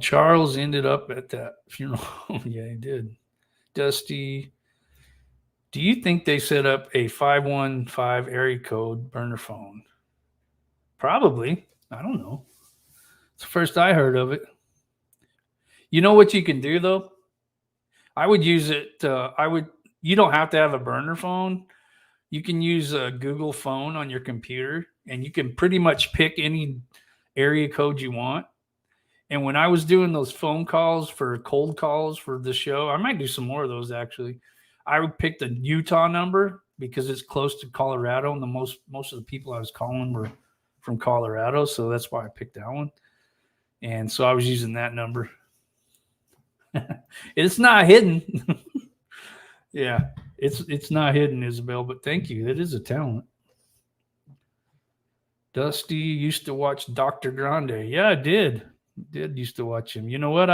Charles ended up at that funeral. Yeah, he did. Dusty, do you think they set up a 515 area code burner phone? Probably. I don't know. It's the first I heard of it. You know what you can do though? I would use it. You don't have to have a burner phone. You can use a Google phone on your computer, and you can pretty much pick any area code you want. And when I was doing those phone calls for cold calls for the show, I might do some more of those actually. I would pick the Utah number because it's close to Colorado, and most of the people I was calling were from Colorado, so that's why I picked that one. And so I was using that number. It's not hidden. Yeah, it's not hidden, Isabel, but thank you. That is a talent. Dusty used to watch Dr. Grande. Yeah, I did used to watch him. You know what?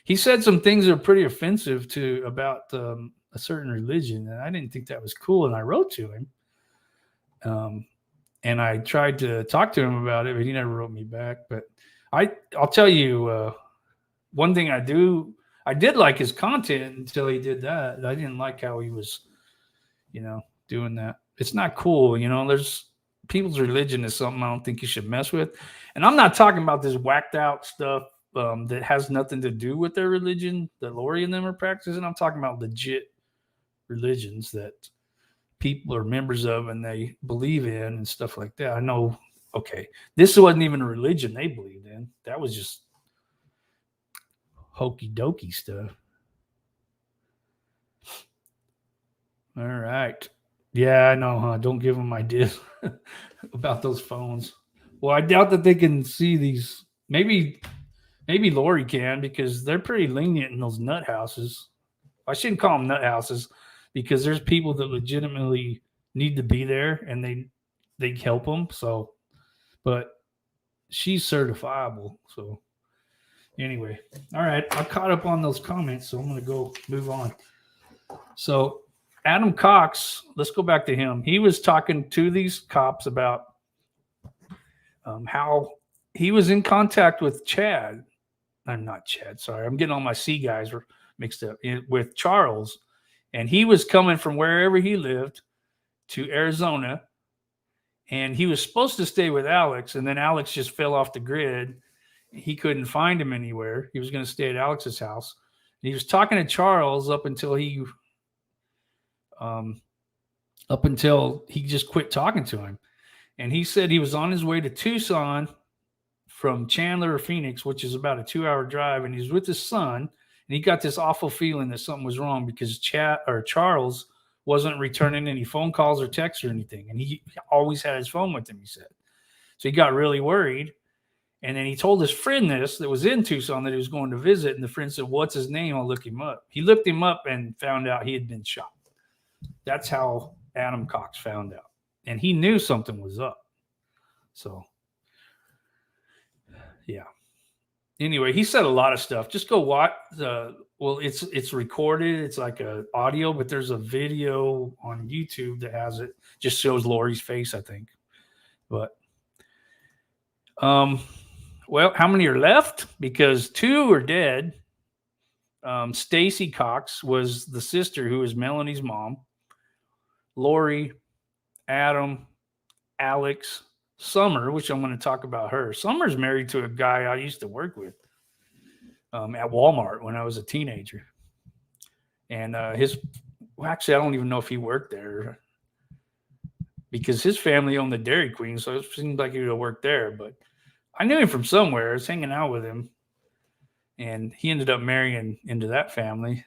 He said some things that are pretty offensive about a certain religion, and I didn't think that was cool, and I wrote to him. And I tried to talk to him about it, but he never wrote me back. But I'll tell you one thing I did like his content until he did that. I didn't like how he was, doing that. It's not cool. There's people's religion is something I don't think you should mess with. And I'm not talking about this whacked out stuff that has nothing to do with their religion that Lori and them are practicing. I'm talking about legit religions that people are members of and they believe in and stuff like that. I know, okay, this wasn't even a religion they believed in. That was just hokey dokey stuff. All right. Yeah, I know, huh? Don't give them ideas about those phones. Well, I doubt that they can see these. Maybe Lori can because they're pretty lenient in those nut houses. I shouldn't call them nut houses because there's people that legitimately need to be there and they help them. So, but she's certifiable. So anyway, all right. I caught up on those comments, so I'm going to go move on. So Adam Cox, let's go back to him. He was talking to these cops about how he was in contact with Chad. I'm not Chad. Sorry, I'm getting all my C guys mixed up with Charles, and he was coming from wherever he lived to Arizona, and he was supposed to stay with Alex, and then Alex just fell off the grid. He couldn't find him anywhere. He was going to stay at Alex's house. And he was talking to Charles up until he just quit talking to him. And he said he was on his way to Tucson from Chandler or Phoenix, which is about a 2-hour drive, and he's with his son. And he got this awful feeling that something was wrong because Charles wasn't returning any phone calls or texts or anything. And he always had his phone with him, he said. So he got really worried. And then he told his friend that was in Tucson that he was going to visit. And the friend said, "What's his name? I'll look him up." He looked him up and found out he had been shot. That's how Adam Cox found out. And he knew something was up. So, yeah. Anyway, he said a lot of stuff. Just go watch. It's recorded. It's like an audio, but there's a video on YouTube that has it. Just shows Lori's face, I think. But, well, how many are left? Because 2 are dead. Stacy Cox was the sister who was Melanie's mom. Lori, Adam, Alex, Summer, which I'm going to talk about her. Summer's married to a guy I used to work with at Walmart when I was a teenager. And actually, I don't even know if he worked there because his family owned the Dairy Queen, so it seemed like he would have worked there. But I knew him from somewhere. I was hanging out with him. And he ended up marrying into that family.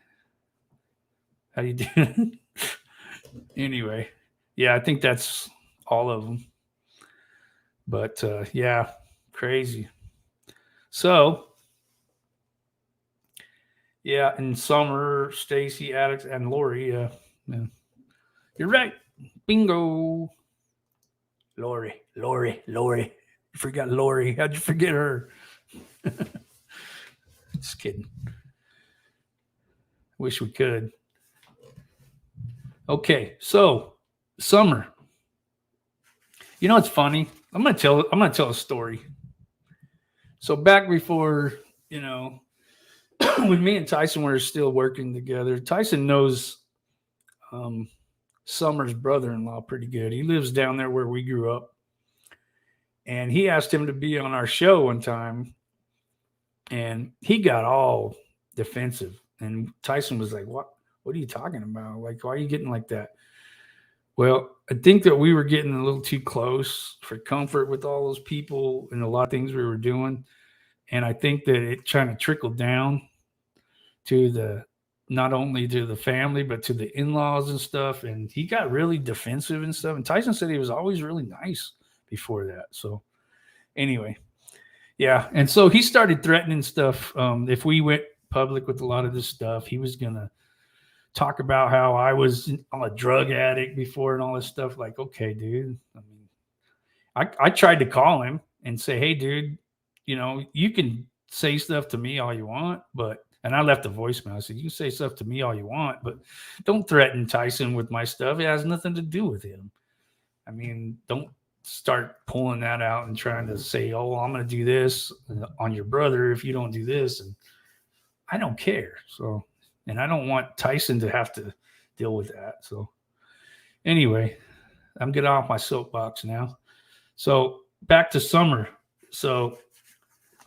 How do you do? Anyway, yeah, I think that's all of them. But yeah, crazy. So, yeah, and Summer, Stacy, Alex, and Lori. Yeah, you're right. Bingo. Lori. You forgot Lori. How'd you forget her? Just kidding. Wish we could. Okay, so Summer. You know what's funny? I'm gonna tell a story. So back before, when me and Tyson were still working together, Tyson knows Summer's brother-in-law pretty good. He lives down there where we grew up. And he asked him to be on our show one time. And he got all defensive. And Tyson was like, What are you talking about? Like, why are you getting like that? Well, I think that we were getting a little too close for comfort with all those people and a lot of things we were doing. And I think that it kind of trickled down to not only to the family, but to the in-laws and stuff. And he got really defensive and stuff. And Tyson said he was always really nice before that. So anyway, yeah. And so he started threatening stuff. If we went public with a lot of this stuff, he was going to talk about how I was a drug addict before and all this stuff. Like, okay, dude. I mean, I tried to call him and say, hey, dude, you can say stuff to me all you want, and I left a voicemail. I said, you can say stuff to me all you want, but don't threaten Tyson with my stuff. It has nothing to do with him. I mean, don't start pulling that out and trying to say, oh, I'm going to do this on your brother if you don't do this. And I don't care. So, and I don't want Tyson to have to deal with that. So anyway, I'm getting off my soapbox now. So back to Summer. So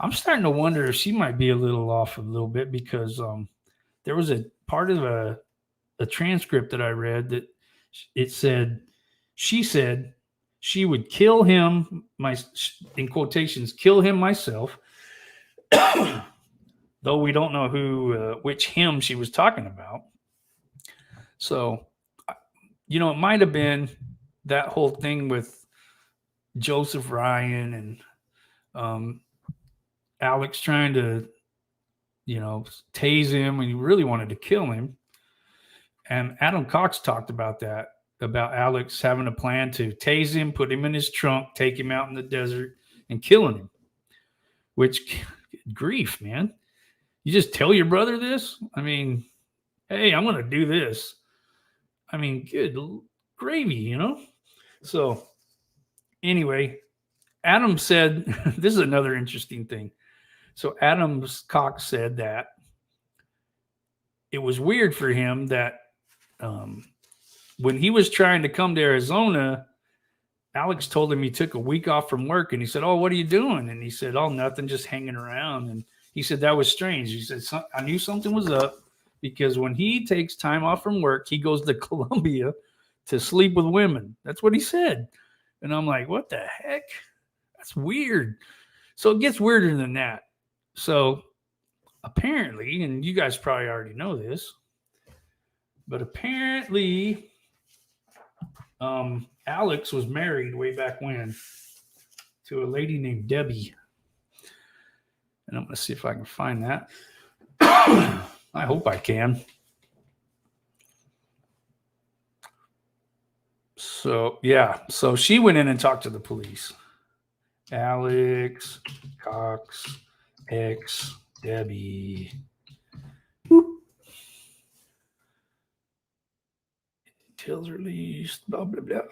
I'm starting to wonder if she might be a little bit because there was a part of a transcript that I read that it said, she said she would kill him, in quotations, kill him myself, though we don't know which him she was talking about. So, it might have been that whole thing with Joseph Ryan and Alex trying to, tase him when he really wanted to kill him. And Adam Cox talked about that, about Alex having a plan to tase him, put him in his trunk, take him out in the desert and killing him. Which, grief, man. You just tell your brother this? I mean, hey, I'm going to do this. I mean, good gravy, So, anyway, Adam said, this is another interesting thing. So Alex Cox said that it was weird for him that when he was trying to come to Arizona, Alex told him he took a week off from work, and he said, "Oh, what are you doing?" And he said, "Oh, nothing, just hanging around." And he said that was strange. He said, "I knew something was up because when he takes time off from work, he goes to Colombia to sleep with women." That's what he said. And I'm like, "What the heck? That's weird." So it gets weirder than that. So apparently, and you guys probably already know this, but apparently, Alex was married way back when to a lady named Debbie. And I'm going to see if I can find that. I hope I can. So, yeah. So she went in and talked to the police. Alex Cox, ex Debbie. Details released, blah, blah, blah.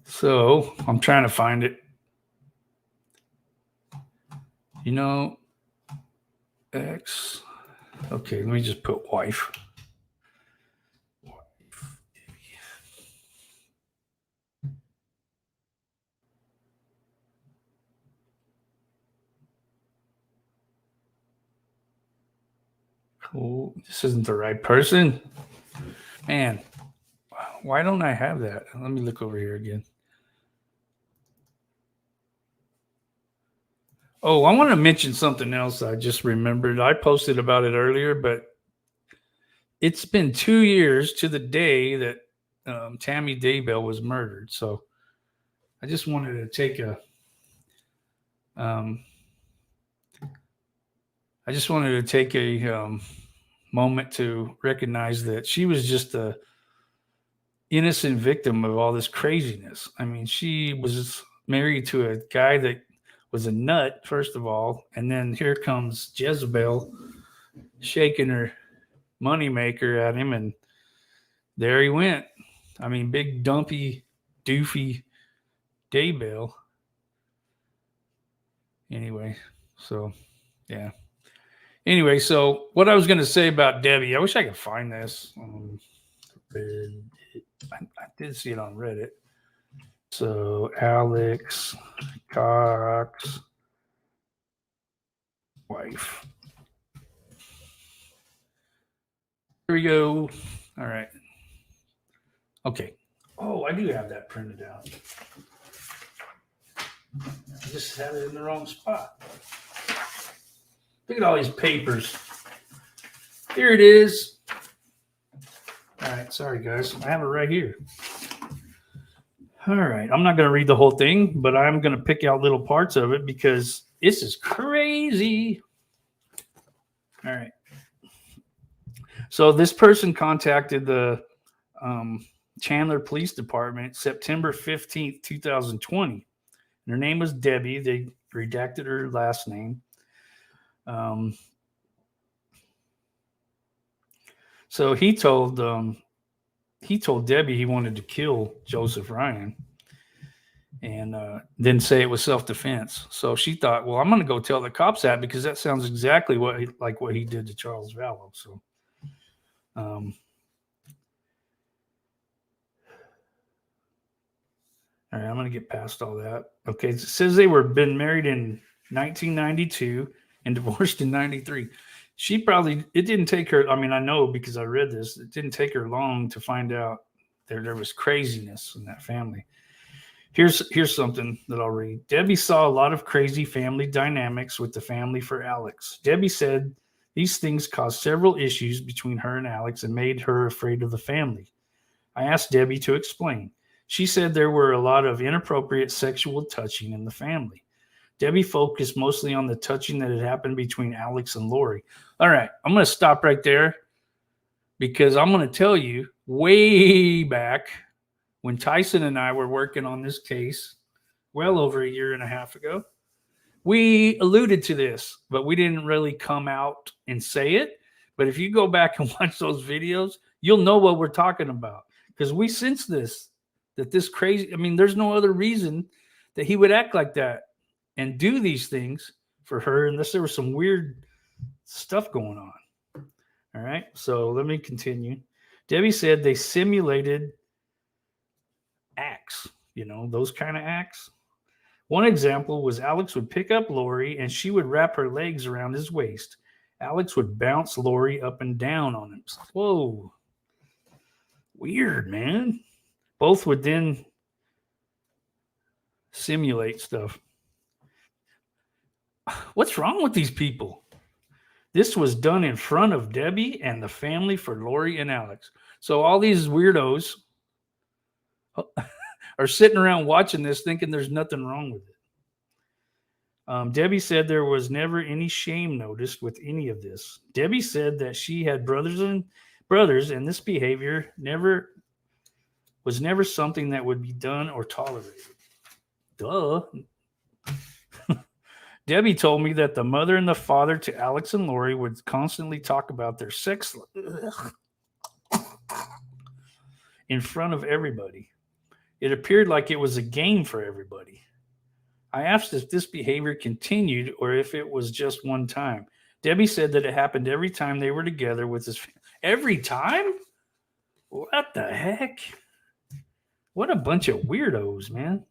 So I'm trying to find it. You know, ex. Okay, let me just put wife. Cool. This isn't the right person. Man, why don't I have that? Let me look over here again. Oh, I want to mention something else I just remembered. I posted about it earlier, but it's been 2 years to the day that Tammy Daybell was murdered. So I just wanted to take a moment to recognize that she was just a innocent victim of all this craziness. I mean, she was married to a guy that was a nut, first of all, and then here comes Jezebel shaking her moneymaker at him, and there he went. I mean, big dumpy, doofy Daybell. Anyway, so yeah. Anyway, so what I was going to say about Debbie, I wish I could find this. I did see it on Reddit. So Alex Cox wife. Here we go. All right. Okay. Oh, I do have that printed out. I just had it in the wrong spot. Look at all these papers. Here it is. All right. Sorry, guys. I have it right here. All right. I'm not going to read the whole thing, but I'm going to pick out little parts of it because this is crazy. All right. So this person contacted the Chandler Police Department September 15th, 2020. And her name was Debbie. They redacted her last name. So he told Debbie he wanted to kill Joseph Ryan and then say it was self-defense. So she thought, well, I'm going to go tell the cops that because that sounds exactly like what he did to Charles Vallow. So all right, I'm going to get past all that. Okay, it says they were been married in 1992 and divorced in 93. It didn't take her, I mean, I know because I read this, it didn't take her long to find out there was craziness in that family. Here's something that I'll read. Debbie saw a lot of crazy family dynamics with the family for Alex. Debbie said these things caused several issues between her and Alex and made her afraid of the family. I asked Debbie to explain. She said there were a lot of inappropriate sexual touching in the family. Debbie focused mostly on the touching that had happened between Alex and Lori. All right, I'm going to stop right there because I'm going to tell you way back when Tyson and I were working on this case well over a year and a half ago, we alluded to this, but we didn't really come out and say it But if you go back and watch those videos, you'll know what we're talking about. Because we sense that this crazy, I mean, there's no other reason that he would act like that and do these things for her unless there was some weird stuff going on. All right. So let me continue. Debbie said they simulated acts, those kind of acts. One example was Alex would pick up Lori and she would wrap her legs around his waist. Alex would bounce Lori up and down on him. Whoa. Weird, man. Both would then simulate stuff. What's wrong with these people? This was done in front of Debbie and the family for Lori and Alex. So all these weirdos are sitting around watching this thinking there's nothing wrong with it. Debbie said there was never any shame noticed with any of this. Debbie said that she had brothers, and this behavior was never something that would be done or tolerated. Duh. Debbie told me that the mother and the father to Alex and Lori would constantly talk about their sex in front of everybody. It appeared like it was a game for everybody. I asked if this behavior continued or if it was just one time. Debbie said that it happened every time they were together with his family. Every time? What the heck? What a bunch of weirdos, man.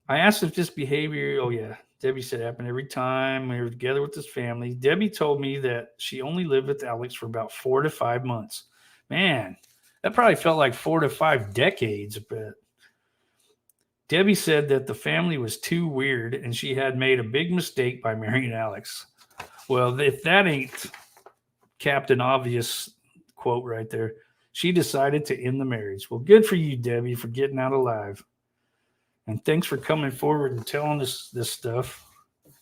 I asked if this behavior, Debbie said it happened every time we were together with his family. Debbie told me that she only lived with Alex for about 4 to 5 months. Man, that probably felt like 4 to 5 decades. But Debbie said that the family was too weird and she had made a big mistake by marrying Alex. Well, if that ain't Captain Obvious quote right there, she decided to end the marriage. Well, good for you, Debbie, for getting out alive. And thanks for coming forward and telling us this stuff,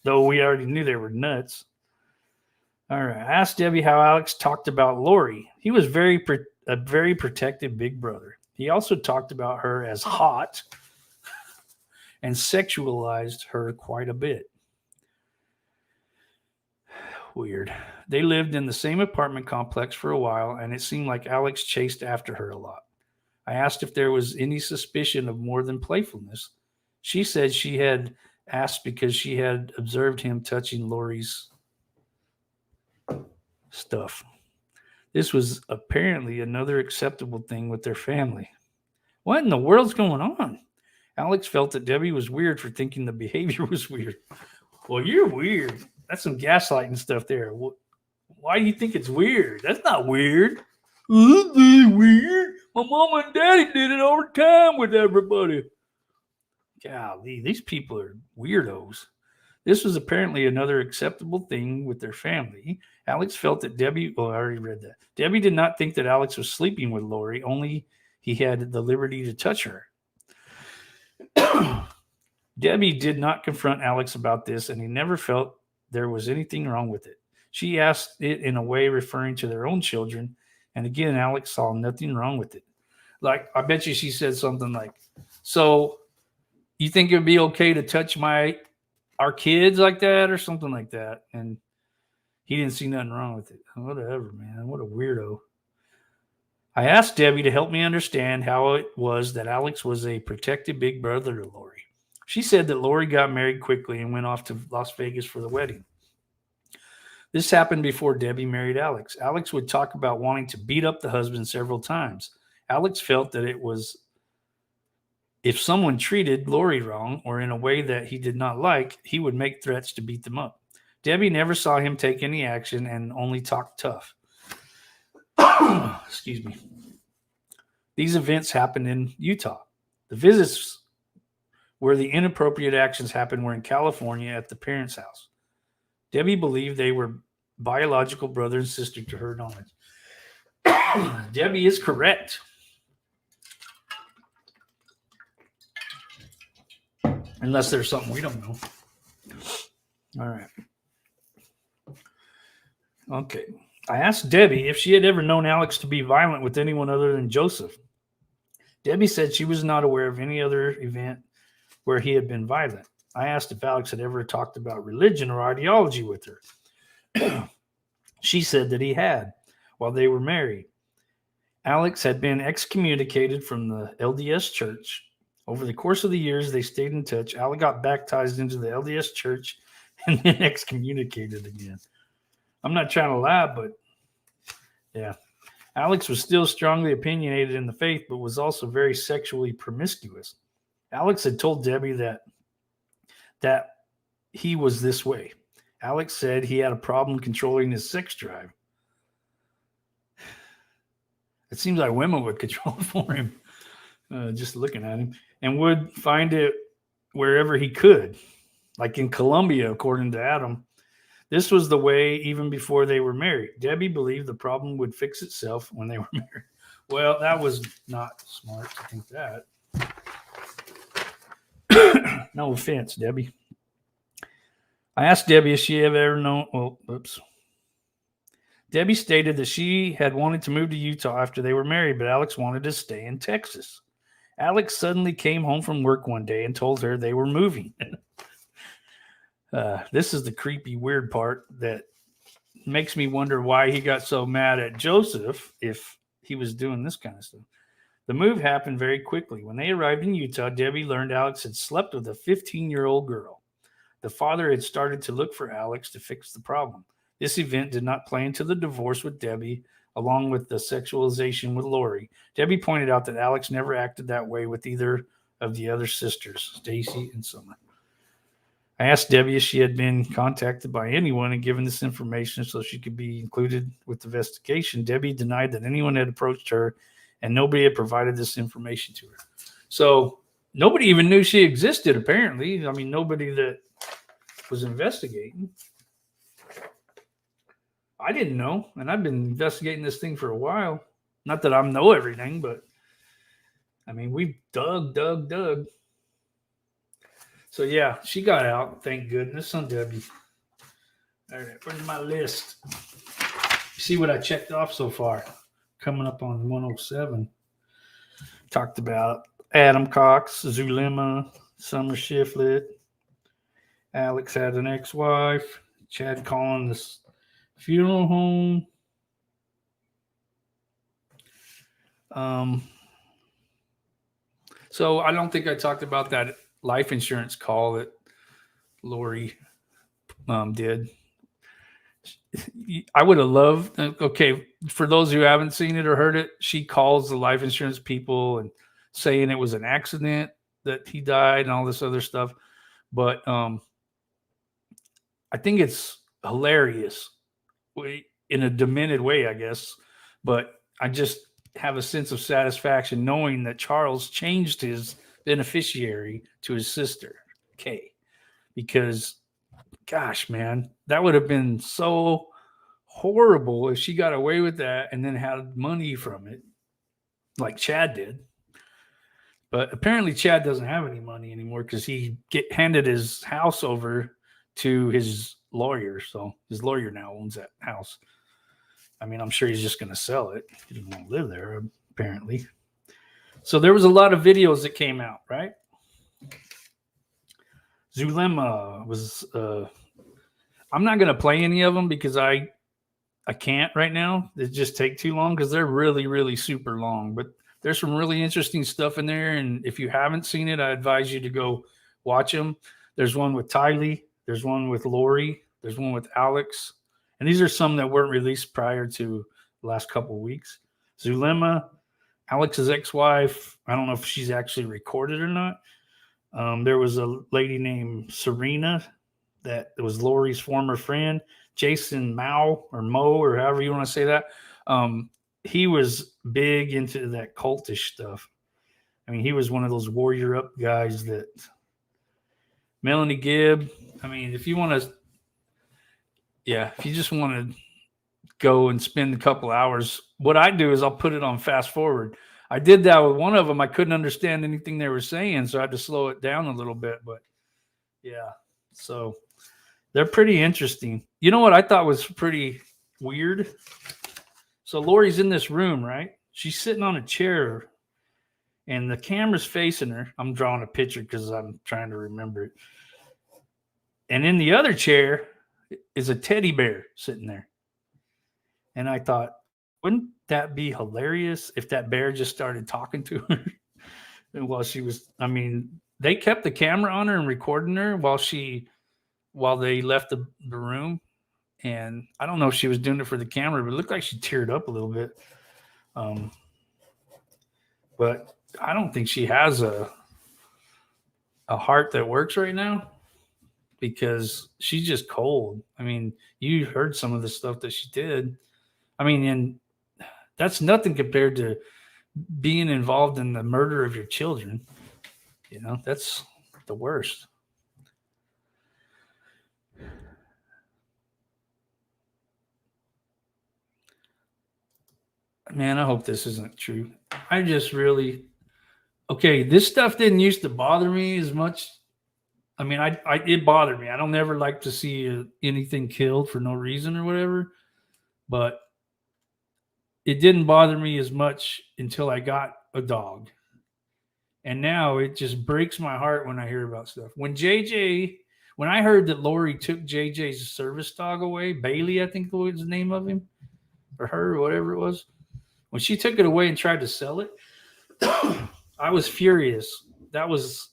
though we already knew they were nuts. All right. I asked Debbie how Alex talked about Lori. He was a very protective big brother. He also talked about her as hot and sexualized her quite a bit. Weird. They lived in the same apartment complex for a while, and it seemed like Alex chased after her a lot. I asked if there was any suspicion of more than playfulness. She said she had asked because she had observed him touching Lori's stuff. This was apparently another acceptable thing with their family. What in the world's going on? Alex felt that Debbie was weird for thinking the behavior was weird. Well, you're weird. That's some gaslighting stuff there. Why do you think it's weird? That's not weird. That's weird. My mom and daddy did it all the time with everybody. Golly, these people are weirdos. This was apparently another acceptable thing with their family. Alex felt that Debbie, I already read that. Debbie did not think that Alex was sleeping with Lori, only he had the liberty to touch her. Debbie did not confront Alex about this, and he never felt there was anything wrong with it. She asked it in a way referring to their own children, and again, Alex saw nothing wrong with it. Like, I bet you she said something like, so you think it would be okay to touch our kids like that or something like that? And he didn't see nothing wrong with it. Whatever, man. What a weirdo. I asked Debbie to help me understand how it was that Alex was a protective big brother to Lori. She said that Lori got married quickly and went off to Las Vegas for the wedding. This happened before Debbie married Alex. Alex would talk about wanting to beat up the husband several times. Alex felt that it was if someone treated Lori wrong or in a way that he did not like, he would make threats to beat them up. Debbie never saw him take any action and only talked tough. Excuse me. These events happened in Utah. The visits where the inappropriate actions happened were in California at the parents' house. Debbie believed they were biological brother and sister to her knowledge. Debbie is correct. Unless there's something we don't know. All right. Okay. I asked Debbie if she had ever known Alex to be violent with anyone other than Joseph. Debbie said she was not aware of any other event where he had been violent. I asked if Alex had ever talked about religion or ideology with her. She said that he had while they were married. Alex had been excommunicated from the LDS church. Over the course of the years, they stayed in touch. Alex got baptized into the LDS church and then excommunicated again. I'm not trying to laugh, but yeah. Alex was still strongly opinionated in the faith, but was also very sexually promiscuous. Alex had told Debbie that he was this way. Alex said he had a problem controlling his sex drive. It seems like women would control it for him, just looking at him, and would find it wherever he could, like in Colombia, according to Adam. This was the way even before they were married. Debbie believed the problem would fix itself when they were married. Well, that was not smart to think that. No offense, Debbie. I asked Debbie if she had ever known. Well, oops. Debbie stated that she had wanted to move to Utah after they were married, but Alex wanted to stay in Texas. Alex suddenly came home from work one day and told her they were moving. This is the creepy, weird part that makes me wonder why he got so mad at Joseph if he was doing this kind of stuff. The move happened very quickly. When they arrived in Utah, Debbie learned Alex had slept with a 15-year-old girl. The father had started to look for Alex to fix the problem. This event did not play into the divorce with Debbie, along with the sexualization with Lori. Debbie pointed out that Alex never acted that way with either of the other sisters, Stacy and Summer. I asked Debbie if she had been contacted by anyone and given this information so she could be included with the investigation. Debbie denied that anyone had approached her and nobody had provided this information to her. So nobody even knew she existed, apparently. I mean, nobody that was investigating. I didn't know, and I've been investigating this thing for a while. Not that I know everything, but I mean, we dug. So yeah, she got out. Thank goodness on Debbie. All right, where's my list? See what I checked off so far. Coming up on 107. Talked about Adam Cox, Zulema, Summer Shiflett. Alex had an ex-wife. Chad Collins funeral home. So I don't think I talked about that life insurance call that Lori did. I would have loved, okay, for those who haven't seen it or heard it, she calls the life insurance people and saying it was an accident that he died and all this other stuff. But I think it's hilarious in a demented way, I guess. But I just have a sense of satisfaction knowing that Charles changed his beneficiary to his sister, Kay, because gosh, man, that would have been so horrible if she got away with that and then had money from it like Chad did. But apparently Chad doesn't have any money anymore because he handed his house over to his lawyer. So his lawyer now owns that house. I mean, I'm sure he's just going to sell it. He doesn't want to live there, apparently. So there was a lot of videos that came out, right? Zulema was... I'm not going to play any of them because I can't right now. They just take too long because they're really, really super long. But there's some really interesting stuff in there. And if you haven't seen it, I advise you to go watch them. There's one with Tylee. There's one with Lori. There's one with Alex. And these are some that weren't released prior to the last couple of weeks. Zulema, Alex's ex-wife. I don't know if she's actually recorded or not. There was a lady named Serena that was Lori's former friend. Jason Mo, or however you want to say that. He was big into that cultish stuff. I mean, he was one of those warrior up guys that Melanie Gibb. I mean, if you just want to go and spend a couple hours, what I do is I'll put it on fast forward. I did that with one of them. I couldn't understand anything they were saying, so I had to slow it down a little bit. But yeah, so they're pretty interesting. You know what I thought was pretty weird? So Lori's in this room, right? She's sitting on a chair, and the camera's facing her. I'm drawing a picture because I'm trying to remember it. And in the other chair is a teddy bear sitting there. And I thought, wouldn't that be hilarious if that bear just started talking to her? And while she was, I mean, they kept the camera on her and recording her while they left the room. And I don't know if she was doing it for the camera, but it looked like she teared up a little bit. But I don't think she has a heart that works right now because she's just cold. I mean, you heard some of the stuff that she did. I mean, and that's nothing compared to being involved in the murder of your children. You know, that's the worst. Man, I hope this isn't true. I just really okay. This stuff didn't used to bother me as much. I mean, it bothered me. I don't ever like to see anything killed for no reason or whatever, but it didn't bother me as much until I got a dog. And now it just breaks my heart when I hear about stuff. When I heard that Lori took JJ's service dog away, Bailey, I think was the name of him, or her, or whatever it was. When she took it away and tried to sell it, I was furious. That was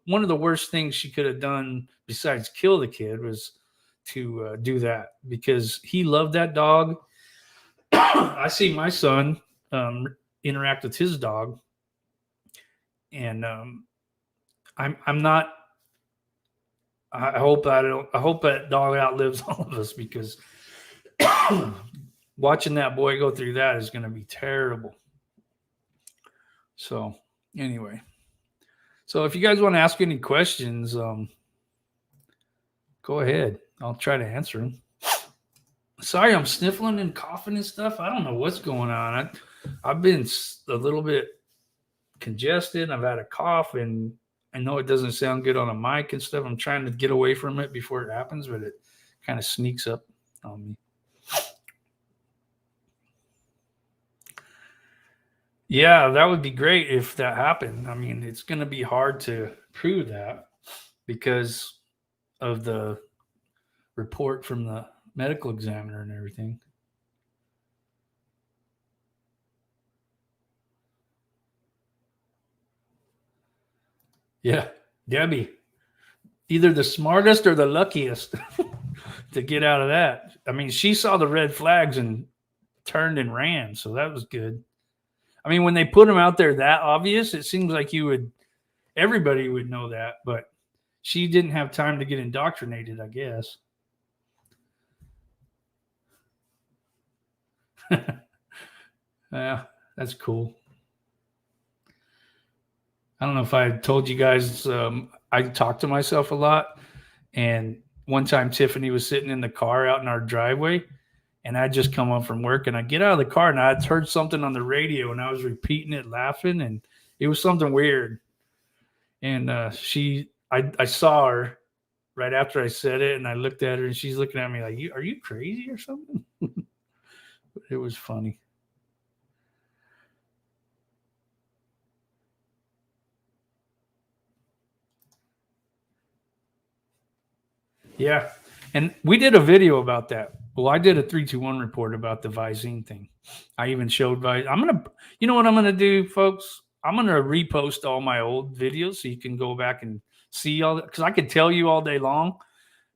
one of the worst things she could have done besides kill the kid was to do that because he loved that dog. I see my son interact with his dog, and I'm not. I hope that dog outlives all of us because watching that boy go through that is going to be terrible. So anyway, so if you guys want to ask any questions, go ahead. I'll try to answer them. Sorry, I'm sniffling and coughing and stuff. I don't know what's going on. I've been a little bit congested. I've had a cough, and I know it doesn't sound good on a mic and stuff. I'm trying to get away from it before it happens, but it kind of sneaks up on me. Yeah, that would be great if that happened. I mean, it's going to be hard to prove that because of the report from the medical examiner and everything. Yeah, Debbie, either the smartest or the luckiest to get out of that. I mean, she saw the red flags and turned and ran, so that was good. I mean, when they put them out there that obvious, it seems like everybody would know that, but she didn't have time to get indoctrinated, I guess. Yeah, that's cool. I don't know if I told you guys, I talk to myself a lot. And one time Tiffany was sitting in the car out in our driveway, and I'd just come up from work, and I get out of the car, and I'd heard something on the radio, and I was repeating it, laughing, and it was something weird. And I saw her right after I said it, and I looked at her, and she's looking at me like, "Are you crazy or something?" It was funny. Yeah. And we did a video about that. Well, I did a 3-2-1 report about the Visine thing. I even showed you know what I'm going to do, folks? I'm going to repost all my old videos so you can go back and see all that. Because I could tell you all day long.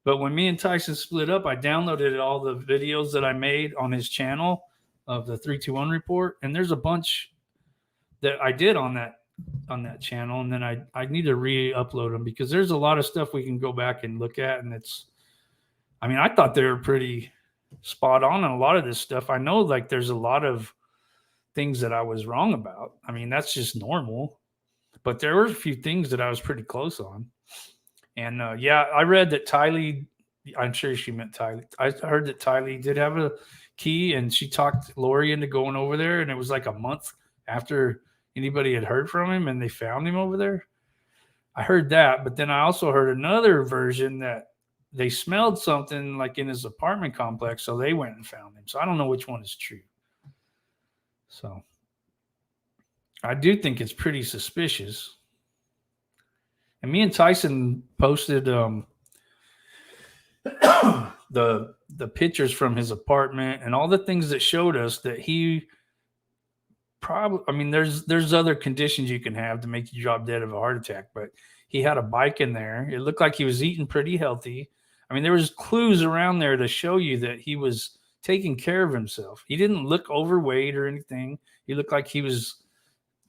But when me and Tyson split up, I downloaded all the videos that I made on his channel of the 3-2-1 report. And there's a bunch that I did on that channel, and then I need to re-upload them because there's a lot of stuff we can go back and look at, and I mean, I thought they were pretty spot on a lot of this stuff. I know like there's a lot of things that I was wrong about. I mean, that's just normal, but there were a few things that I was pretty close on. And yeah, I read that Tylee, I'm sure she meant Tylee. I heard that Tylee did have a key, and she talked Lori into going over there, and it was like a month after anybody had heard from him, and they found him over there. I heard that, but then I also heard another version that they smelled something like in his apartment complex, so they went and found him. So I don't know which one is true. So I do think it's pretty suspicious. And me and Tyson posted the the pictures from his apartment and all the things that showed us that he probably, I mean, there's other conditions you can have to make you drop dead of a heart attack, but he had a bike in there. It looked like he was eating pretty healthy. I mean, there was clues around there to show you that he was taking care of himself. He didn't look overweight or anything. He looked like he was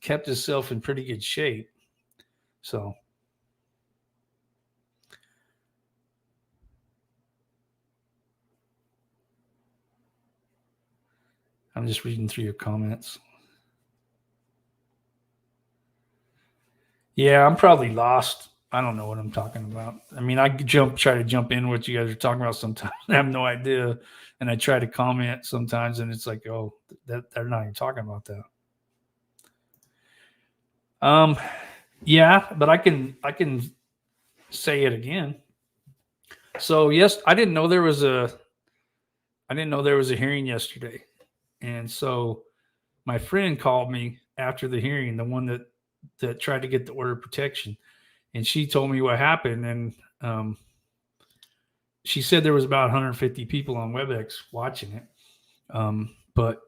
kept himself in pretty good shape. So I'm just reading through your comments. Yeah, I'm probably lost. I don't know what I'm talking about. I mean, I try to jump in what you guys are talking about sometimes. I have no idea. And I try to comment sometimes and it's like, oh, that they're not even talking about that. Yeah, but I can say it again. So yes, I didn't know there was a hearing yesterday. And so my friend called me after the hearing, the one that tried to get the order of protection, and she told me what happened. And she said there was about 150 people on WebEx watching it. But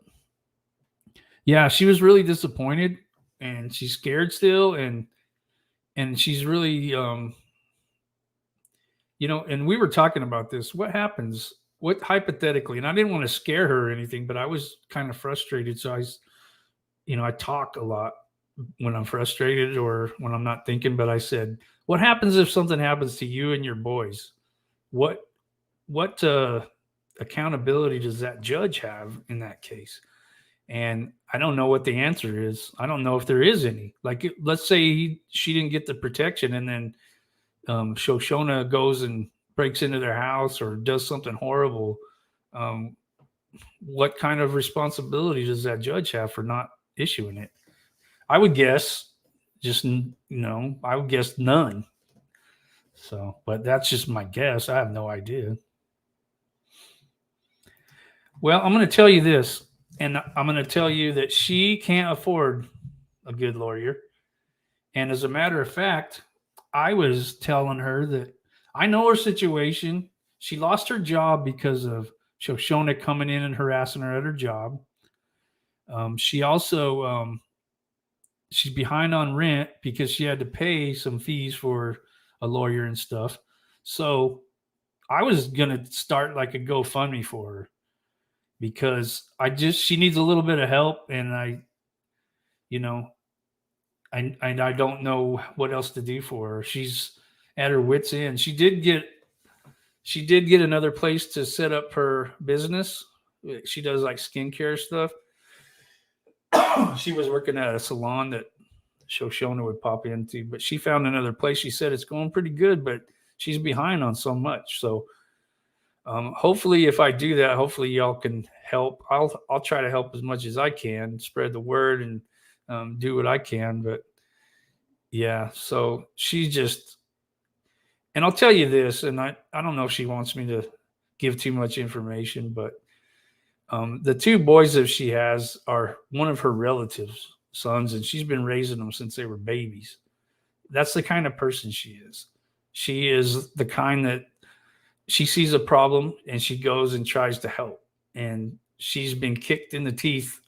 yeah, she was really disappointed, and she's scared still, and she's really, and we were talking about this. What happens? What hypothetically? And I didn't want to scare her or anything, but I was kind of frustrated, so I talk a lot when I'm frustrated or when I'm not thinking. But I said, what happens if something happens to you and your boys? What accountability does that judge have in that case? And I don't know what the answer is. I don't know if there is any. Like, let's say she didn't get the protection, and then Shoshona goes and breaks into their house or does something horrible. What kind of responsibility does that judge have for not issuing it? I would guess I would guess none. So, but that's just my guess. I have no idea. Well, I'm going to tell you this, and I'm going to tell you that she can't afford a good lawyer. And as a matter of fact, I was telling her that I know her situation. She lost her job because of Shoshona coming in and harassing her at her job. She also she's behind on rent because she had to pay some fees for a lawyer and stuff. So I was gonna start like a GoFundMe for her because she needs a little bit of help, and you know, I don't know what else to do for her. She's at her wits' end. She did get another place to set up her business. She does like skincare stuff. She was working at a salon that Shoshona would pop into, but she found another place. She said it's going pretty good, but she's behind on so much. So hopefully, if I do that, hopefully y'all can help. I'll try to help as much as I can, spread the word, and do what I can. But yeah, so she just, and I'll tell you this, and I don't know if she wants me to give too much information, but the two boys that she has are one of her relatives' sons, and she's been raising them since they were babies. That's the kind of person she is. She is the kind that she sees a problem and she goes and tries to help. And she's been kicked in the teeth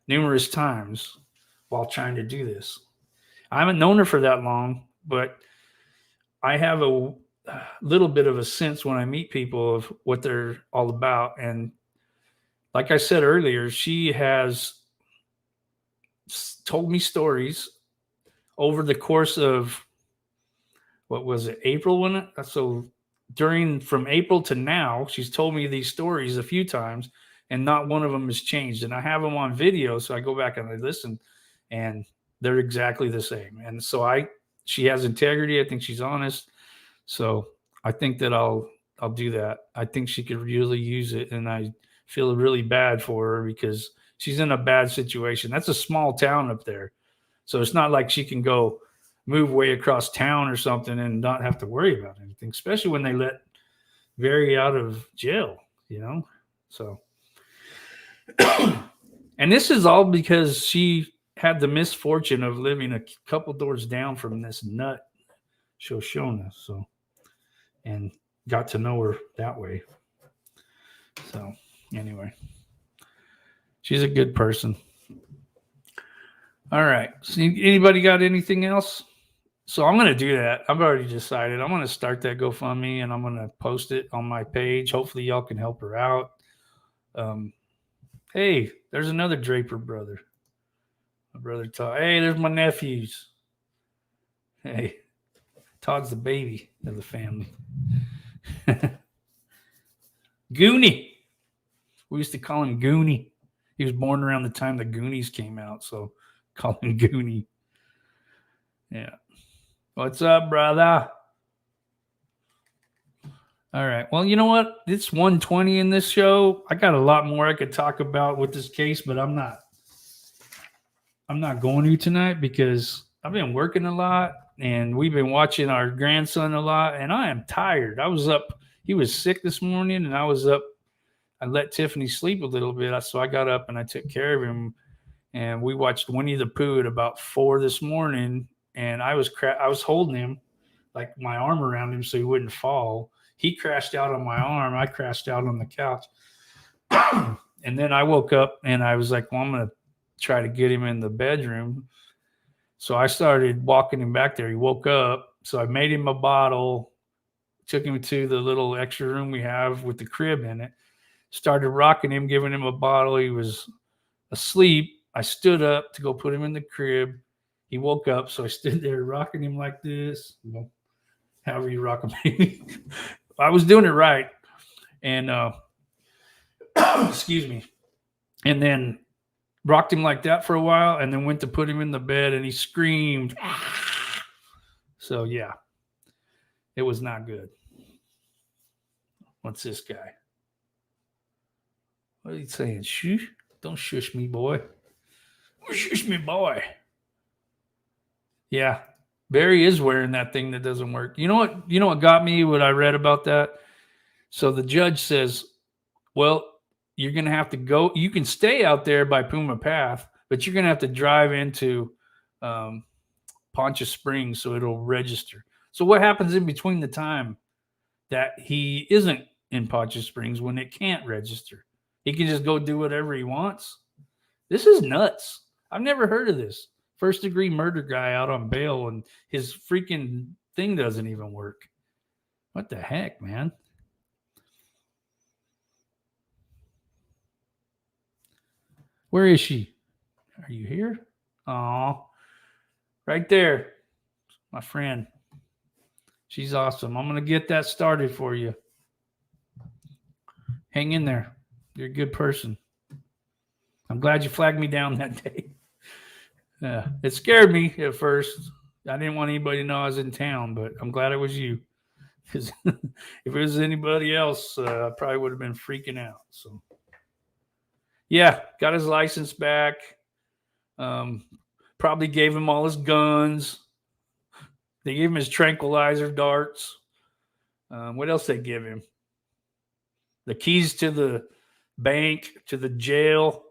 numerous times while trying to do this. I haven't known her for that long, but I have a little bit of a sense when I meet people of what they're all about. And like I said earlier, she has told me stories over the course of, what was it, April? From April to now, she's told me these stories a few times, and not one of them has changed. And I have them on video, so I go back and I listen, and they're exactly the same. And so she has integrity. I think she's honest. So I think that I'll do that. I think she could really use it, and I feel really bad for her because she's in a bad situation. That's a small town up there, so it's not like she can go move way across town or something and not have to worry about anything, especially when they let Very out of jail, So, and this is all because she had the misfortune of living a couple doors down from this nut, Shoshona. So, and got to know her that way. So anyway, she's a good person. All right. So anybody got anything else? So I'm going to do that. I've already decided. I'm going to start that GoFundMe and I'm going to post it on my page. Hopefully y'all can help her out. Hey, there's another Draper brother. My brother Todd. Hey, there's my nephews. Hey, Todd's the baby of the family. Goonie. We used to call him Goonie. He was born around the time the Goonies came out, so call him Goonie. Yeah. What's up, brother? All right. Well, you know what? It's 1:20 in this show. I got a lot more I could talk about with this case, but I'm not going to tonight because I've been working a lot and we've been watching our grandson a lot, and I am tired. I was up. He was sick this morning, and I was up. I let Tiffany sleep a little bit, so I got up and I took care of him. And we watched Winnie the Pooh at about 4 this morning, and I was holding him, like my arm around him so he wouldn't fall. He crashed out on my arm. I crashed out on the couch. And then I woke up and I was like, well, I'm going to try to get him in the bedroom. So I started walking him back there. He woke up. So I made him a bottle, took him to the little extra room we have with the crib in it, started rocking him, giving him a bottle. He was asleep. I stood up to go put him in the crib. He woke up. So I stood there rocking him like this. However you rock him. I was doing it right. And excuse me. And then rocked him like that for a while and then went to put him in the bed and he screamed. So yeah, it was not good. What's this guy? What are you saying? Shush? Don't shush me, boy. Shush me, boy. Yeah, Barry is wearing that thing that doesn't work. You know what got me? What I read about that? So the judge says, well, you're going to have to go. You can stay out there by Puma Path, but you're going to have to drive into Poncha Springs so it'll register. So what happens in between the time that he isn't in Poncha Springs when it can't register? He can just go do whatever he wants. This is nuts. I've never heard of this. First degree murder guy out on bail and his freaking thing doesn't even work. What the heck, man? Where is she? Are you here? Oh, right there. My friend. She's awesome. I'm going to get that started for you. Hang in there. You're a good person. I'm glad you flagged me down that day. It scared me at first. I didn't want anybody to know I was in town, but I'm glad it was you. Because if it was anybody else, I probably would have been freaking out. So, yeah, got his license back. Probably gave him all his guns. They gave him his tranquilizer darts. What else they give him? The keys to the bank, to the jail,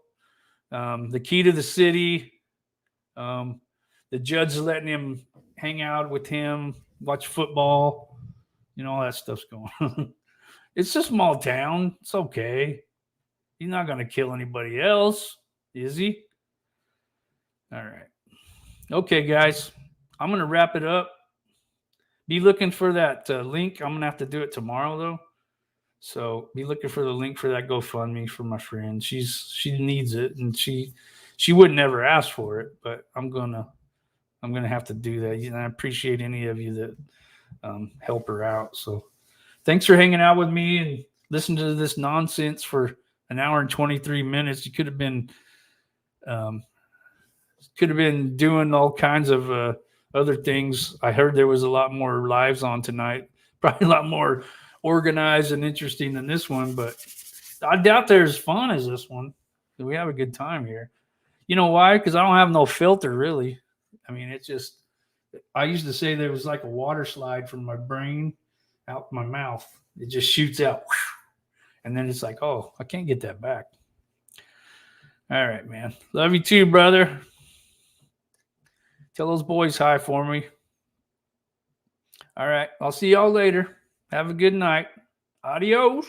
the key to the city. The judge letting him hang out with him, watch football. All that stuff's going on. It's a small town. It's okay. He's not going to kill anybody else, is he? All right. Okay, guys. I'm going to wrap it up. Be looking for that link. I'm going to have to do it tomorrow, though. So be looking for the link for that GoFundMe for my friend. She needs it, and she would never ask for it, but I'm gonna have to do that. And I appreciate any of you that help her out. So thanks for hanging out with me and listening to this nonsense for an hour and 23 minutes. You could have been doing all kinds of other things. I heard there was a lot more lives on tonight, probably a lot more organized and interesting than this one, but I doubt they're as fun as this one. We have a good time here. You know why? Because I don't have no filter, really. I mean, it's just, I used to say there was like a water slide from my brain out my mouth. It just shoots out. And then it's like, oh, I can't get that back. All right, man. Love you too, brother. Tell those boys hi for me. All right. I'll see y'all later. Have a good night. Adios.